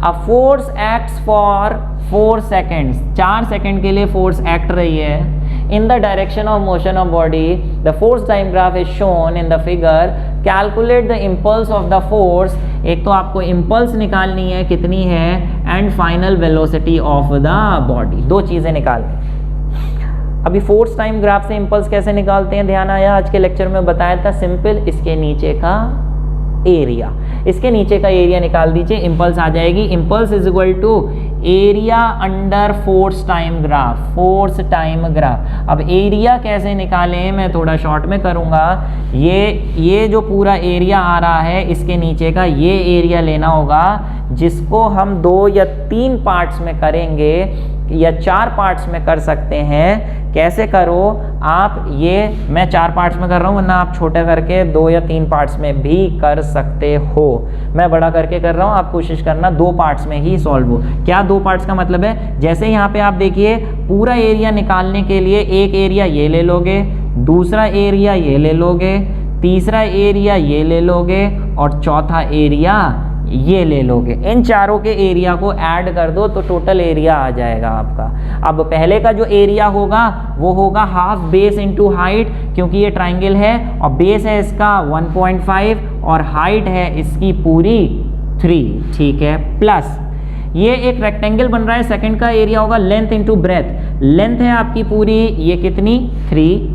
a force acts for 4 seconds, 4 second के लिए फोर्स एक्ट रही है in the direction of motion of body. The force time graph is shown in the figure. Calculate the impulse of the force. एक तो आपको इम्पल्स निकालनी है कितनी है, and final velocity of the body, दो चीजें निकालनी। अभी फोर्स टाइम ग्राफ से इम्पल्स कैसे निकालते हैं, ध्यान आया? आज के लेक्चर में बताया था, सिंपल, इसके नीचे का एरिया, इसके नीचे का एरिया निकाल दीजिए, इम्पल्स आ जाएगी। Impulse is equal to area under force time graph, force time graph. अब एरिया कैसे निकालें, मैं थोड़ा शॉर्ट में करूंगा। ये जो पूरा एरिया आ रहा है, इसके नीचे का ये एरिया लेना होगा, जिसको हम 2 या 3 पार्ट्स में करेंगे या 4 पार्ट्स में कर सकते हैं। कैसे करो आप, ये मैं 4 पार्ट्स में कर रहा हूँ, वरना आप छोटा करके 2 या 3 पार्ट्स में भी कर सकते हो। मैं बड़ा करके कर रहा हूँ, आप कोशिश करना 2 पार्ट्स में ही सॉल्व हो। क्या 2 पार्ट्स का मतलब है, जैसे यहाँ पे आप देखिए, पूरा एरिया निकालने के लिए एक एरिया ये ले लोगे, दूसरा एरिया ये ले लोगे, तीसरा एरिया ये ले लोगे, और चौथा एरिया ये ले लोगे। इन चारों के एरिया को ऐड कर दो तो टोटल एरिया आ जाएगा आपका। अब पहले का जो एरिया होगा वो होगा हाफ बेस इंटू हाइट, क्योंकि ये ट्राइंगल है और बेस है इसका 1.5 और हाइट है इसकी पूरी 3। ठीक है, प्लस ये एक रेक्टेंगल बन रहा है, सेकंड का एरिया होगा लेंथ इंटू ब्रेथ। लेंथ है आपकी पूरी, ये कितनी 3,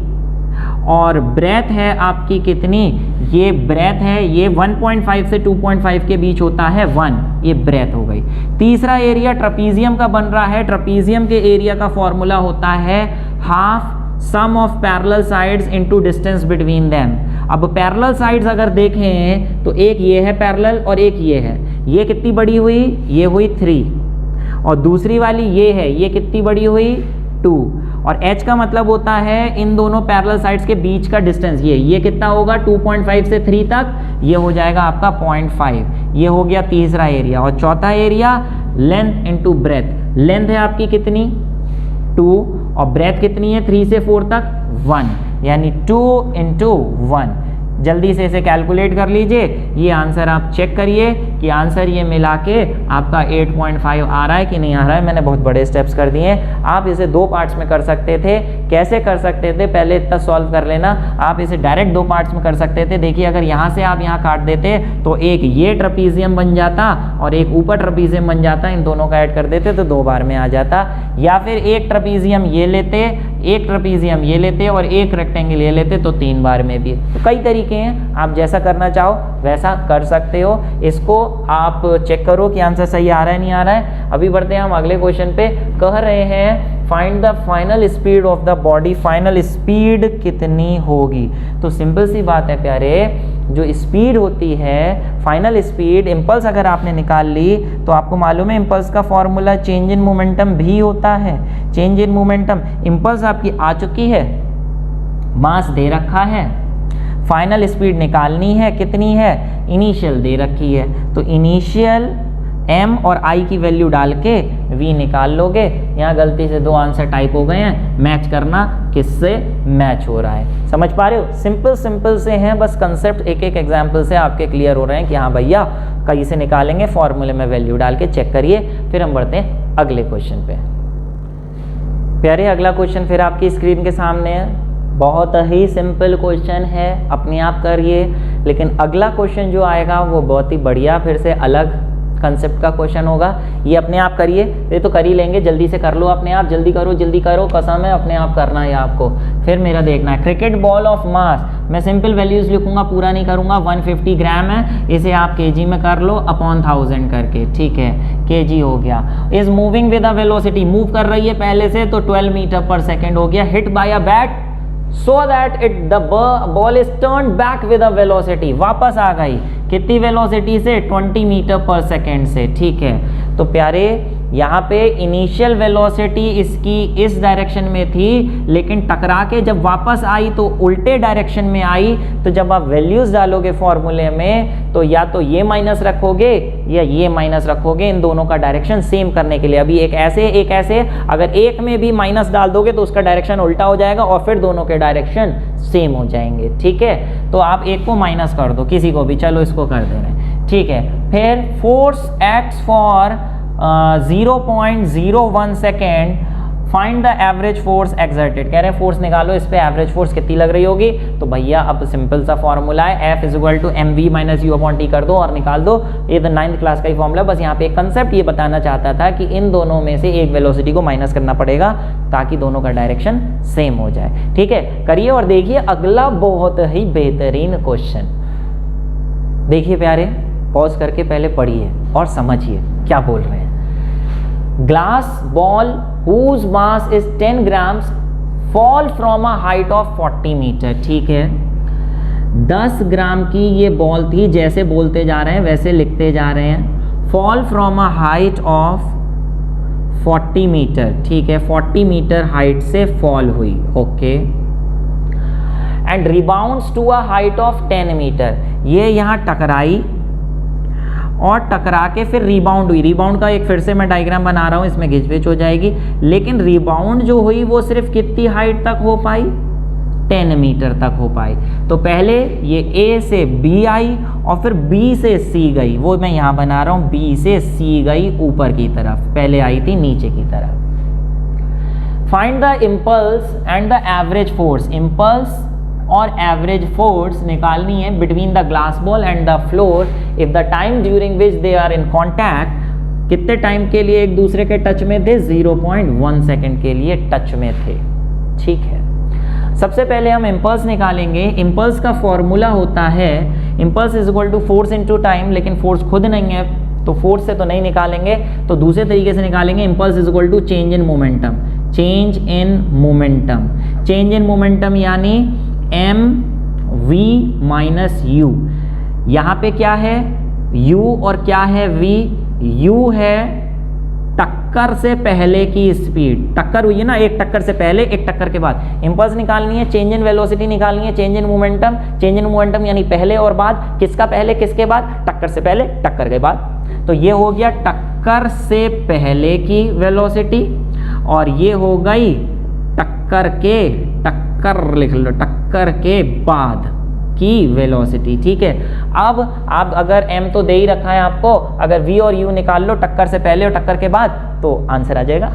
और ब्रेथ है आपकी कितनी, ये ब्रेथ है, ये 1.5 से 2.5 के बीच होता है 1, ये ब्रेथ हो गई। तीसरा एरिया ट्रपीजियम का बन रहा है, ट्रपीजियम के एरिया का फॉर्मूला होता है half sum of parallel sides into distance between them. अब पैरेलल साइड्स अगर देखें तो एक ये है पैरेलल और एक ये है, ये कितनी बड़ी हुई, ये हुई 3, और दूसरी वाली ये है, ये कितनी बड़ी हुई 2, और h का मतलब होता है इन दोनों पैरेलल साइड्स के बीच का डिस्टेंस। ये कितना होगा 2.5 से 3 तक, ये हो जाएगा आपका 0.5। ये हो गया तीसरा एरिया। और चौथा area length into breadth. Length है आपकी कितनी 2, और ब्रेथ कितनी है 3 से 4 तक 1, यानी 2 इंटू 1। जल्दी से इसे कैलकुलेट कर लीजिए। ये आंसर आप चेक करिए कि आंसर ये मिला के आपका 8.5 आ रहा है कि नहीं आ रहा है। मैंने बहुत बड़े स्टेप्स कर दिए हैं। आप इसे 2 पार्ट्स में कर सकते थे। कैसे कर सकते थे, पहले इतना सॉल्व कर लेना। आप इसे डायरेक्ट 2 पार्ट्स में कर सकते थे। देखिए, अगर यहाँ से आप यहाँ काट देते तो एक ये ट्रपीजियम बन जाता और एक ऊपर ट्रपीजियम बन जाता, इन दोनों का ऐड कर देते तो 2 बार में आ जाता। या फिर एक ट्रपीजियम ये लेते, एक ट्रपीजियम ये लेते और एक रेक्टेंगल ये लेते तो 3 बार में भी। तो कई तरीके हैं, आप जैसा करना चाहो वैसा कर सकते हो। इसको आप चेक करो कि आंसर सही आ रहा है नहीं आ रहा है। अभी बढ़ते हैं हम अगले क्वेश्चन पे। कह रहे हैं find the final speed of the body. Final speed कितनी होगी? तो सिंपल सी बात है प्यारे, जो स्पीड होती है फाइनल स्पीड, इम्पल्स अगर आपने निकाल ली तो आपको मालूम है इम्पल्स का फॉर्मूला चेंज इन मोमेंटम भी होता है। चेंज इन मोमेंटम, इम्पल्स आपकी आ चुकी है, मास दे रखा है, फाइनल स्पीड निकालनी है, कितनी है, इनिशियल दे रखी है। तो इनिशियल m और i की वैल्यू डाल के v निकाल लोगे। यहाँ गलती से 2 आंसर टाइप हो गए हैं, मैच करना किससे मैच हो रहा है। समझ पा रहे हो? सिंपल से हैं, बस कंसेप्ट एक एक एग्जाम्पल से आपके क्लियर हो रहे हैं कि हाँ भैया कहीं से निकालेंगे, फॉर्मूले में वैल्यू डाल के चेक करिए। फिर हम बढ़ते हैं अगले क्वेश्चन पे। प्यारे अगला क्वेश्चन फिर आपकी स्क्रीन के सामने है। बहुत ही सिंपल क्वेश्चन है, अपने आप करिए। लेकिन अगला क्वेश्चन जो आएगा वो बहुत ही बढ़िया, फिर से अलग कंसेप्ट का क्वेश्चन होगा। ये अपने आप करिए, ये तो कर ही लेंगे, जल्दी से कर लो अपने आप, जल्दी करो कसम है, अपने आप करना है आपको। फिर मेरा देखना है क्रिकेट बॉल ऑफ मास, मैं सिंपल वैल्यूज लिखूंगा, पूरा नहीं करूंगा। 150 ग्राम है, इसे आप केजी में कर लो अपॉन 1000 करके, ठीक है, केजी हो गया। Is moving with a velocity, move कर रही है पहले से, तो 12 मीटर पर सेकेंड हो गया। Hit by a bat so that the ball is turned back with a velocity, वापस आ गई कितनी वेलोसिटी से, 20 मीटर पर सेकेंड से, ठीक है। तो प्यारे यहाँ पे इनिशियल वेलोसिटी इसकी इस डायरेक्शन में थी, लेकिन टकरा के जब वापस आई तो उल्टे डायरेक्शन में आई। तो जब आप वैल्यूज डालोगे फॉर्मूले में, तो या तो ये माइनस रखोगे या ये माइनस रखोगे, इन दोनों का डायरेक्शन सेम करने के लिए। अभी एक ऐसे, अगर एक में भी माइनस डाल दोगे तो उसका डायरेक्शन उल्टा हो जाएगा और फिर दोनों के डायरेक्शन सेम हो जाएंगे, ठीक है। तो आप एक को माइनस कर दो, किसी को भी, चलो इसको कर दे रहे हैं, ठीक है। फिर force acts for 0.01 second, find the average force exerted, कह रहे हैं फोर्स निकालो, इस पे एवरेज फोर्स कितनी लग रही होगी। तो भैया अब सिंपल सा फॉर्मूला है, F = mv - u/t कर दो और निकाल दो। ये तो 9th क्लास का ही फॉर्मूला, बस यहाँ पे एक कंसेप्ट ये बताना चाहता था कि इन दोनों में से एक वेलोसिटी को माइनस करना पड़ेगा ताकि दोनों का डायरेक्शन सेम हो जाए, ठीक है। करिए और देखिए अगला बहुत ही बेहतरीन क्वेश्चन। देखिए प्यारे, पॉज करके पहले पढ़िए और समझिए क्या बोल रहे हैं। Glass ball whose mass is 10 grams fall from a height of 40 meter, ठीक है। 10 ग्राम की ये बॉल थी, जैसे बोलते जा रहे हैं वैसे लिखते जा रहे हैं। Fall from a height of 40 meter, ठीक है, 40 मीटर हाइट से फॉल हुई, okay. And rebounds to a height of 10 meter, ये यहाँ टकराई और टकरा के फिर रिबाउंड हुई। रिबाउंड का एक फिर से मैं डायग्राम बना रहा हूँ, इसमें घिचपिच हो जाएगी, लेकिन रिबाउंड जो हुई वो सिर्फ कितनी हाइट तक हो पाई, 10 मीटर तक हो पाई। तो पहले ये A से B आई और फिर B से C गई, वो मैं यहाँ बना रहा हूँ, B से C गई ऊपर की तरफ, पहले आई थी नीचे की तरफ। Find the impulse and the average force, impulse और एवरेज फोर्स निकालनी है between the glass ball and the floor if the time during which they are in contact, कितने टाइम के लिए एक दूसरे के टच में थे, 0.1 सेकेंड के लिए टच में थे, ठीक है। सबसे पहले हम इम्पल्स निकालेंगे। इम्पल्स का फॉर्मूला होता है इम्पल्स = फोर्स इनटू टाइम, लेकिन फोर्स खुद नहीं है तो फोर्स से तो नहीं निकालेंगे, तो दूसरे तरीके से निकालेंगे। Impulse = change in momentum, change in momentum, change in momentum यानी mv - u। यहाँ पे क्या है u और क्या है v, u है टक्कर से पहले की स्पीड, टक्कर हुई है ना, एक टक्कर से पहले एक टक्कर के बाद। इम्पल्स निकालनी है, चेंज इन वेलोसिटी निकालनी है, change in momentum, change in momentum यानी पहले और बाद, किसका पहले किसके बाद, टक्कर से पहले टक्कर के बाद। तो ये हो गया टक्कर से पहले की वेलोसिटी और ये हो गई टक्कर लिख लो, टक्कर के बाद की वेलोसिटी, ठीक है। अब आप अगर m तो दे ही रखा है आपको, अगर v और u निकाल लो टक्कर से पहले और टक्कर के बाद, तो आंसर आ जाएगा।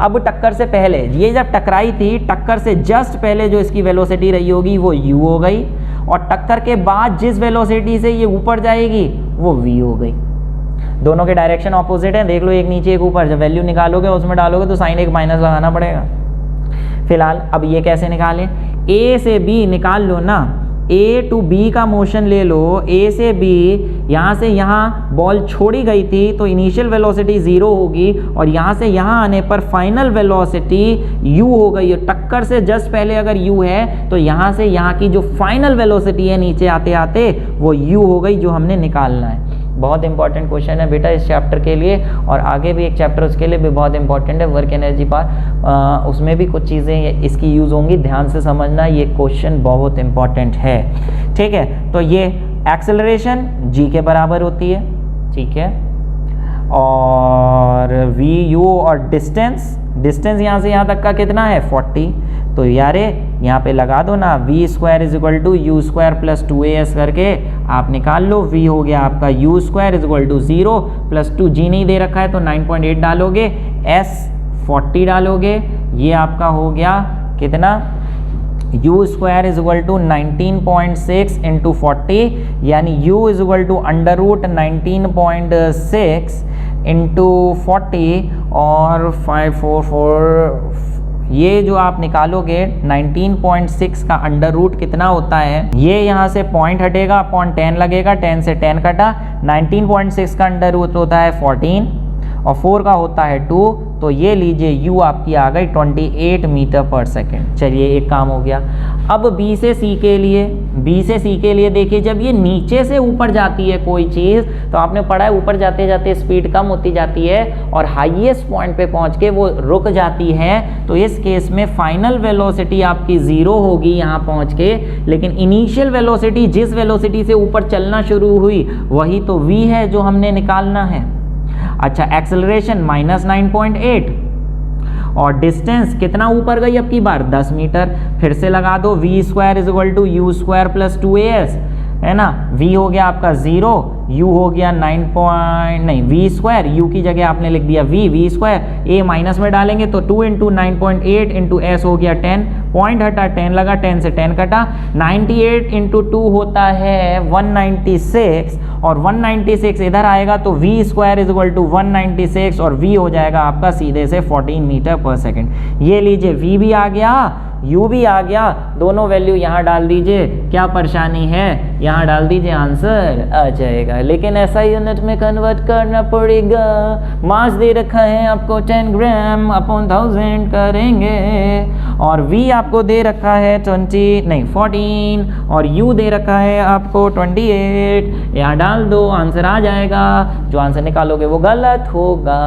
अब टक्कर से पहले, ये जब टकराई थी, टक्कर से जस्ट पहले जो इसकी वेलोसिटी रही होगी वो u हो गई, और टक्कर के बाद जिस वेलोसिटी से ये ऊपर जाएगी वो v हो गई। दोनों के डायरेक्शन ऑपोजिट है, देख लो, एक नीचे एक ऊपर। जब वैल्यू निकालोगे उसमें डालोगे तो साइन एक माइनस लगाना पड़ेगा। फिलहाल अब ये कैसे निकालें, A से B निकाल लो ना, A to B का मोशन ले लो, A से B, यहाँ से यहाँ बॉल छोड़ी गई थी तो इनिशियल वेलोसिटी 0 होगी और यहाँ से यहाँ आने पर फाइनल वेलोसिटी u हो गई। टक्कर से जस्ट पहले अगर u है तो यहाँ से यहाँ की जो फाइनल वेलोसिटी है नीचे आते आते वो u हो गई, जो हमने निकालना है। बहुत इंपॉर्टेंट क्वेश्चन है बेटा इस चैप्टर के लिए, और आगे भी एक चैप्टर उसके लिए भी बहुत इंपॉर्टेंट है, वर्क एनर्जी पार्ट, उसमें भी कुछ चीज़ें इसकी यूज़ होंगी, ध्यान से समझना, ये क्वेश्चन बहुत इंपॉर्टेंट है, ठीक है। तो ये एक्सेलरेशन g के बराबर होती है, ठीक है, और vu और डिस्टेंस यहाँ से यहाँ तक का कितना है 40, तो यारे यहाँ पे लगा दो ना, v² = u² + 2as करके आप निकाल लो। v हो गया आपका u² = 0 + 2, g नहीं दे रखा है तो 9.8 डालोगे, s 40 डालोगे, ये आपका हो गया कितना u square is equal to 19.6 into 40, यानी u is equal to under root 19.6 into 40 और 544, ये जो आप निकालोगे 19.6 का अंडर रूट कितना होता है, ये यहाँ से पॉइंट हटेगा, अपॉन 10 लगेगा, 10 से 10 कटा, 19.6 का अंडर रूट होता है 14 और 4 का होता है 2, तो ये लीजिए u आपकी आ गई 28 मीटर पर सेकेंड। चलिए एक काम हो गया। अब b से c के लिए देखिए, जब ये नीचे से ऊपर जाती है कोई चीज़, तो आपने पढ़ा है ऊपर जाते जाते स्पीड कम होती जाती है और हाईएस्ट पॉइंट पे पहुंच के वो रुक जाती है, तो इस केस में फाइनल वेलोसिटी आपकी 0 होगी यहाँ पहुँच के, लेकिन इनिशियल वेलोसिटी जिस वेलोसिटी से ऊपर चलना शुरू हुई वही तो v है जो हमने निकालना है। अच्छा, एक्सेलरेशन -9.8 और डिस्टेंस कितना ऊपर गई अब की बार 10 मीटर। फिर से लगा दो, V square is equal to U square plus 2as, है ना। v हो गया आपका 0, u हो गया v स्क्वायर, u की जगह आपने लिख दिया v स्क्वायर, a माइनस में डालेंगे तो 2 इंटू 9.8 इंटू s हो गया 10, पॉइंट हटा 10 लगा, 10 से 10 कटा, 98 इंटू 2 होता है 196 और 196 इधर आएगा तो v square is equal to 196 और v हो जाएगा आपका सीधे से 14 मीटर पर सेकेंड। ये लीजिए v भी आ गया, u भी आ गया, दोनों वैल्यू यहाँ डाल दीजिए, क्या परेशानी है, यहाँ डाल दीजिए, आंसर आ जाएगा। लेकिन ऐसा यूनिट में कन्वर्ट करना पड़ेगा, मास दे रखा है आपको 10 ग्राम अपॉन 1000 करेंगे और v आपको दे रखा है 14 और u दे रखा है आपको 28, यहाँ डाल दो, आंसर आ जाएगा। जो आंसर निकालोगे वो गलत होगा।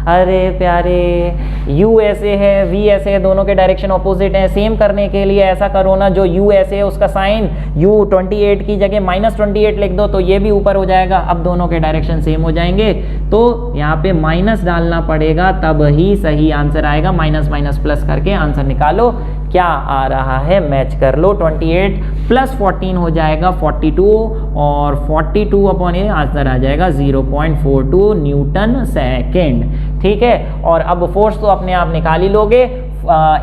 अरे प्यारे, u ऐसे है v ऐसे है, दोनों के डायरेक्शन ऑपोजिट हैं। सेम करने के लिए ऐसा करो ना, जो u ऐसे है उसका साइन u 28 की जगह -28 लिख दो तो ये भी ऊपर हो जाएगा। अब दोनों के डायरेक्शन सेम हो जाएंगे तो यहाँ पे माइनस डालना पड़ेगा, तब ही सही आंसर आएगा। माइनस माइनस प्लस करके आंसर निकालो, क्या आ रहा है मैच कर लो। 28 प्लस 14 हो जाएगा 42 और 42 अपॉन ये आंसर आ जाएगा 0.42 न्यूटन सेकेंड। ठीक है, और अब फोर्स तो अपने आप निकाल ही लोगे।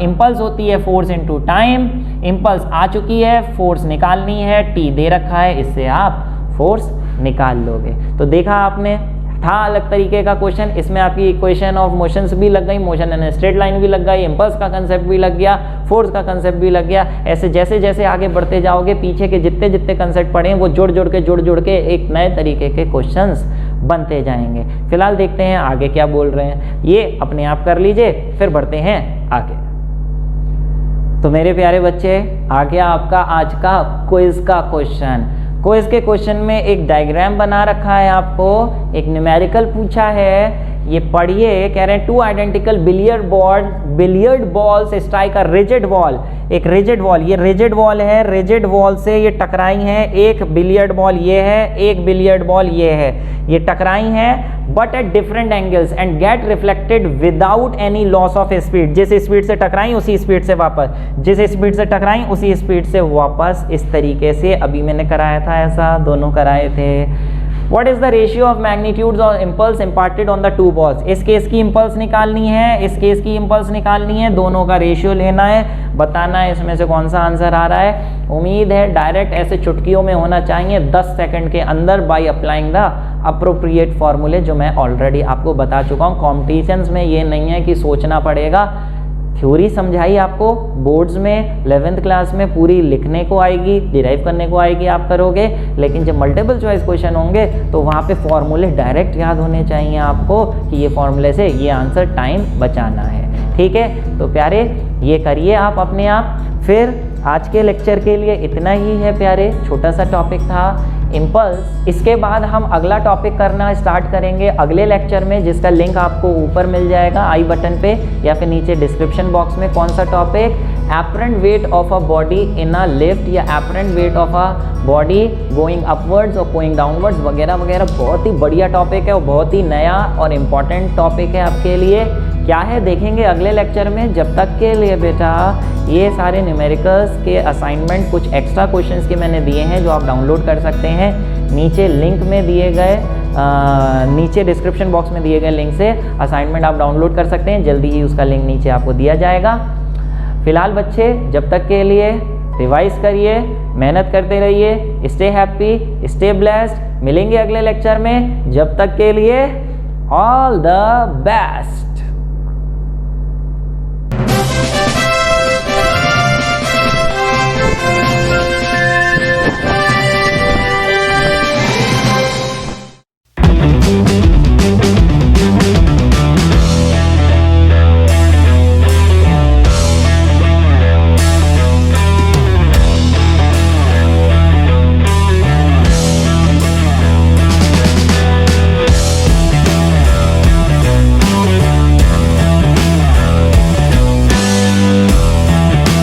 इम्पल्स होती है फोर्स इनटू टाइम, इम्पल्स आ चुकी है, फोर्स निकालनी है, t दे रखा है, इससे आप फोर्स निकाल लोगे। तो देखा आपने, था अलग तरीके का क्वेश्चन, इसमें आपकी इक्वेशन ऑफ मोशंस भी लग गई, मोशन एंड स्ट्रेट लाइन भी लग गई, इम्पल्स का कंसेप्ट भी लग गया, फोर्स का कंसेप्ट भी लग गया। ऐसे जैसे जैसे आगे बढ़ते जाओगे, पीछे के जितने जितने कंसेप्ट पढ़े हैं वो जुड़ जुड़ के एक नए तरीके के क्वेश्चंस बनते जाएंगे। फिलहाल देखते हैं आगे क्या बोल रहे हैं, ये अपने आप कर लीजिए, फिर बढ़ते हैं आगे। तो मेरे प्यारे बच्चे, आ गया आपका आज का क्विज का क्वेश्चन। क्विज के क्वेश्चन में एक डायग्राम बना रखा है, आपको एक न्यूमेरिकल पूछा है, ये पढ़िए। कह रहे हैं 2 identical billiard balls strike a rigid wall. एक रिजिड वॉल, ये रिजिड वॉल है, रिजिड वॉल से ये टकराई हैं। एक बिलियर्ड बॉल ये है, एक बिलियर्ड बॉल ये है, ये टकराई हैं but at different angles and gate reflected without any loss of speed. जिस स्पीड से टकराई उसी स्पीड से वापस, जिस स्पीड से टकराई उसी स्पीड से वापस, इस तरीके से। अभी मैंने कराया था ऐसा, दोनों कराए थे। What is the ratio of magnitudes or impulse imparted on the two balls? इस केस की इम्पल्स निकालनी है, इस केस की इम्पल्स निकालनी है, दोनों का रेशियो लेना है, बताना है इसमें से कौन सा आंसर आ रहा है। उम्मीद है डायरेक्ट ऐसे चुटकियों में होना चाहिए 10 सेकंड के अंदर बाय अप्लाइंग द अप्रोप्रिएट फॉर्मूले, जो मैं ऑलरेडी आपको बता चुका हूँ। कॉम्पिटिशन्स में ये नहीं है कि सोचना पड़ेगा, थ्योरी समझाई आपको बोर्ड्स में 11th क्लास में पूरी लिखने को आएगी, डिराइव करने को आएगी, आप करोगे। लेकिन जब मल्टीपल चॉइस क्वेश्चन होंगे तो वहाँ पे फॉर्मूले डायरेक्ट याद होने चाहिए आपको कि ये फॉर्मूले से ये आंसर टाइम बचाना है। ठीक है, तो प्यारे ये करिए आप अपने आप। फिर आज के लेक्चर के लिए इतना ही है प्यारे, छोटा सा टॉपिक था इम्पल्स। इसके बाद हम अगला टॉपिक करना स्टार्ट करेंगे अगले लेक्चर में, जिसका लिंक आपको ऊपर मिल जाएगा आई बटन पे या फिर नीचे डिस्क्रिप्शन बॉक्स में। कौन सा topic? Apparent weight of a body in a lift या apparent weight of a body going upwards और गोइंग डाउनवर्ड्स वगैरह वगैरह। बहुत ही बढ़िया टॉपिक है और बहुत ही नया और इम्पॉर्टेंट टॉपिक है आपके लिए। क्या है देखेंगे अगले लेक्चर में। जब तक के लिए बेटा ये सारे न्यूमेरिकल्स के असाइनमेंट कुछ एक्स्ट्रा क्वेश्चंस के मैंने दिए हैं जो आप डाउनलोड कर सकते हैं। नीचे लिंक में दिए गए नीचे डिस्क्रिप्शन बॉक्स में दिए गए लिंक से असाइनमेंट आप डाउनलोड कर सकते हैं। जल्दी ही उसका लिंक नीचे आपको दिया जाएगा। फिलहाल बच्चे जब तक के लिए रिवाइज करिए, मेहनत करते रहिए, स्टे हैप्पी, स्टे ब्लेस्ड। मिलेंगे अगले लेक्चर में, जब तक के लिए ऑल द बेस्ट।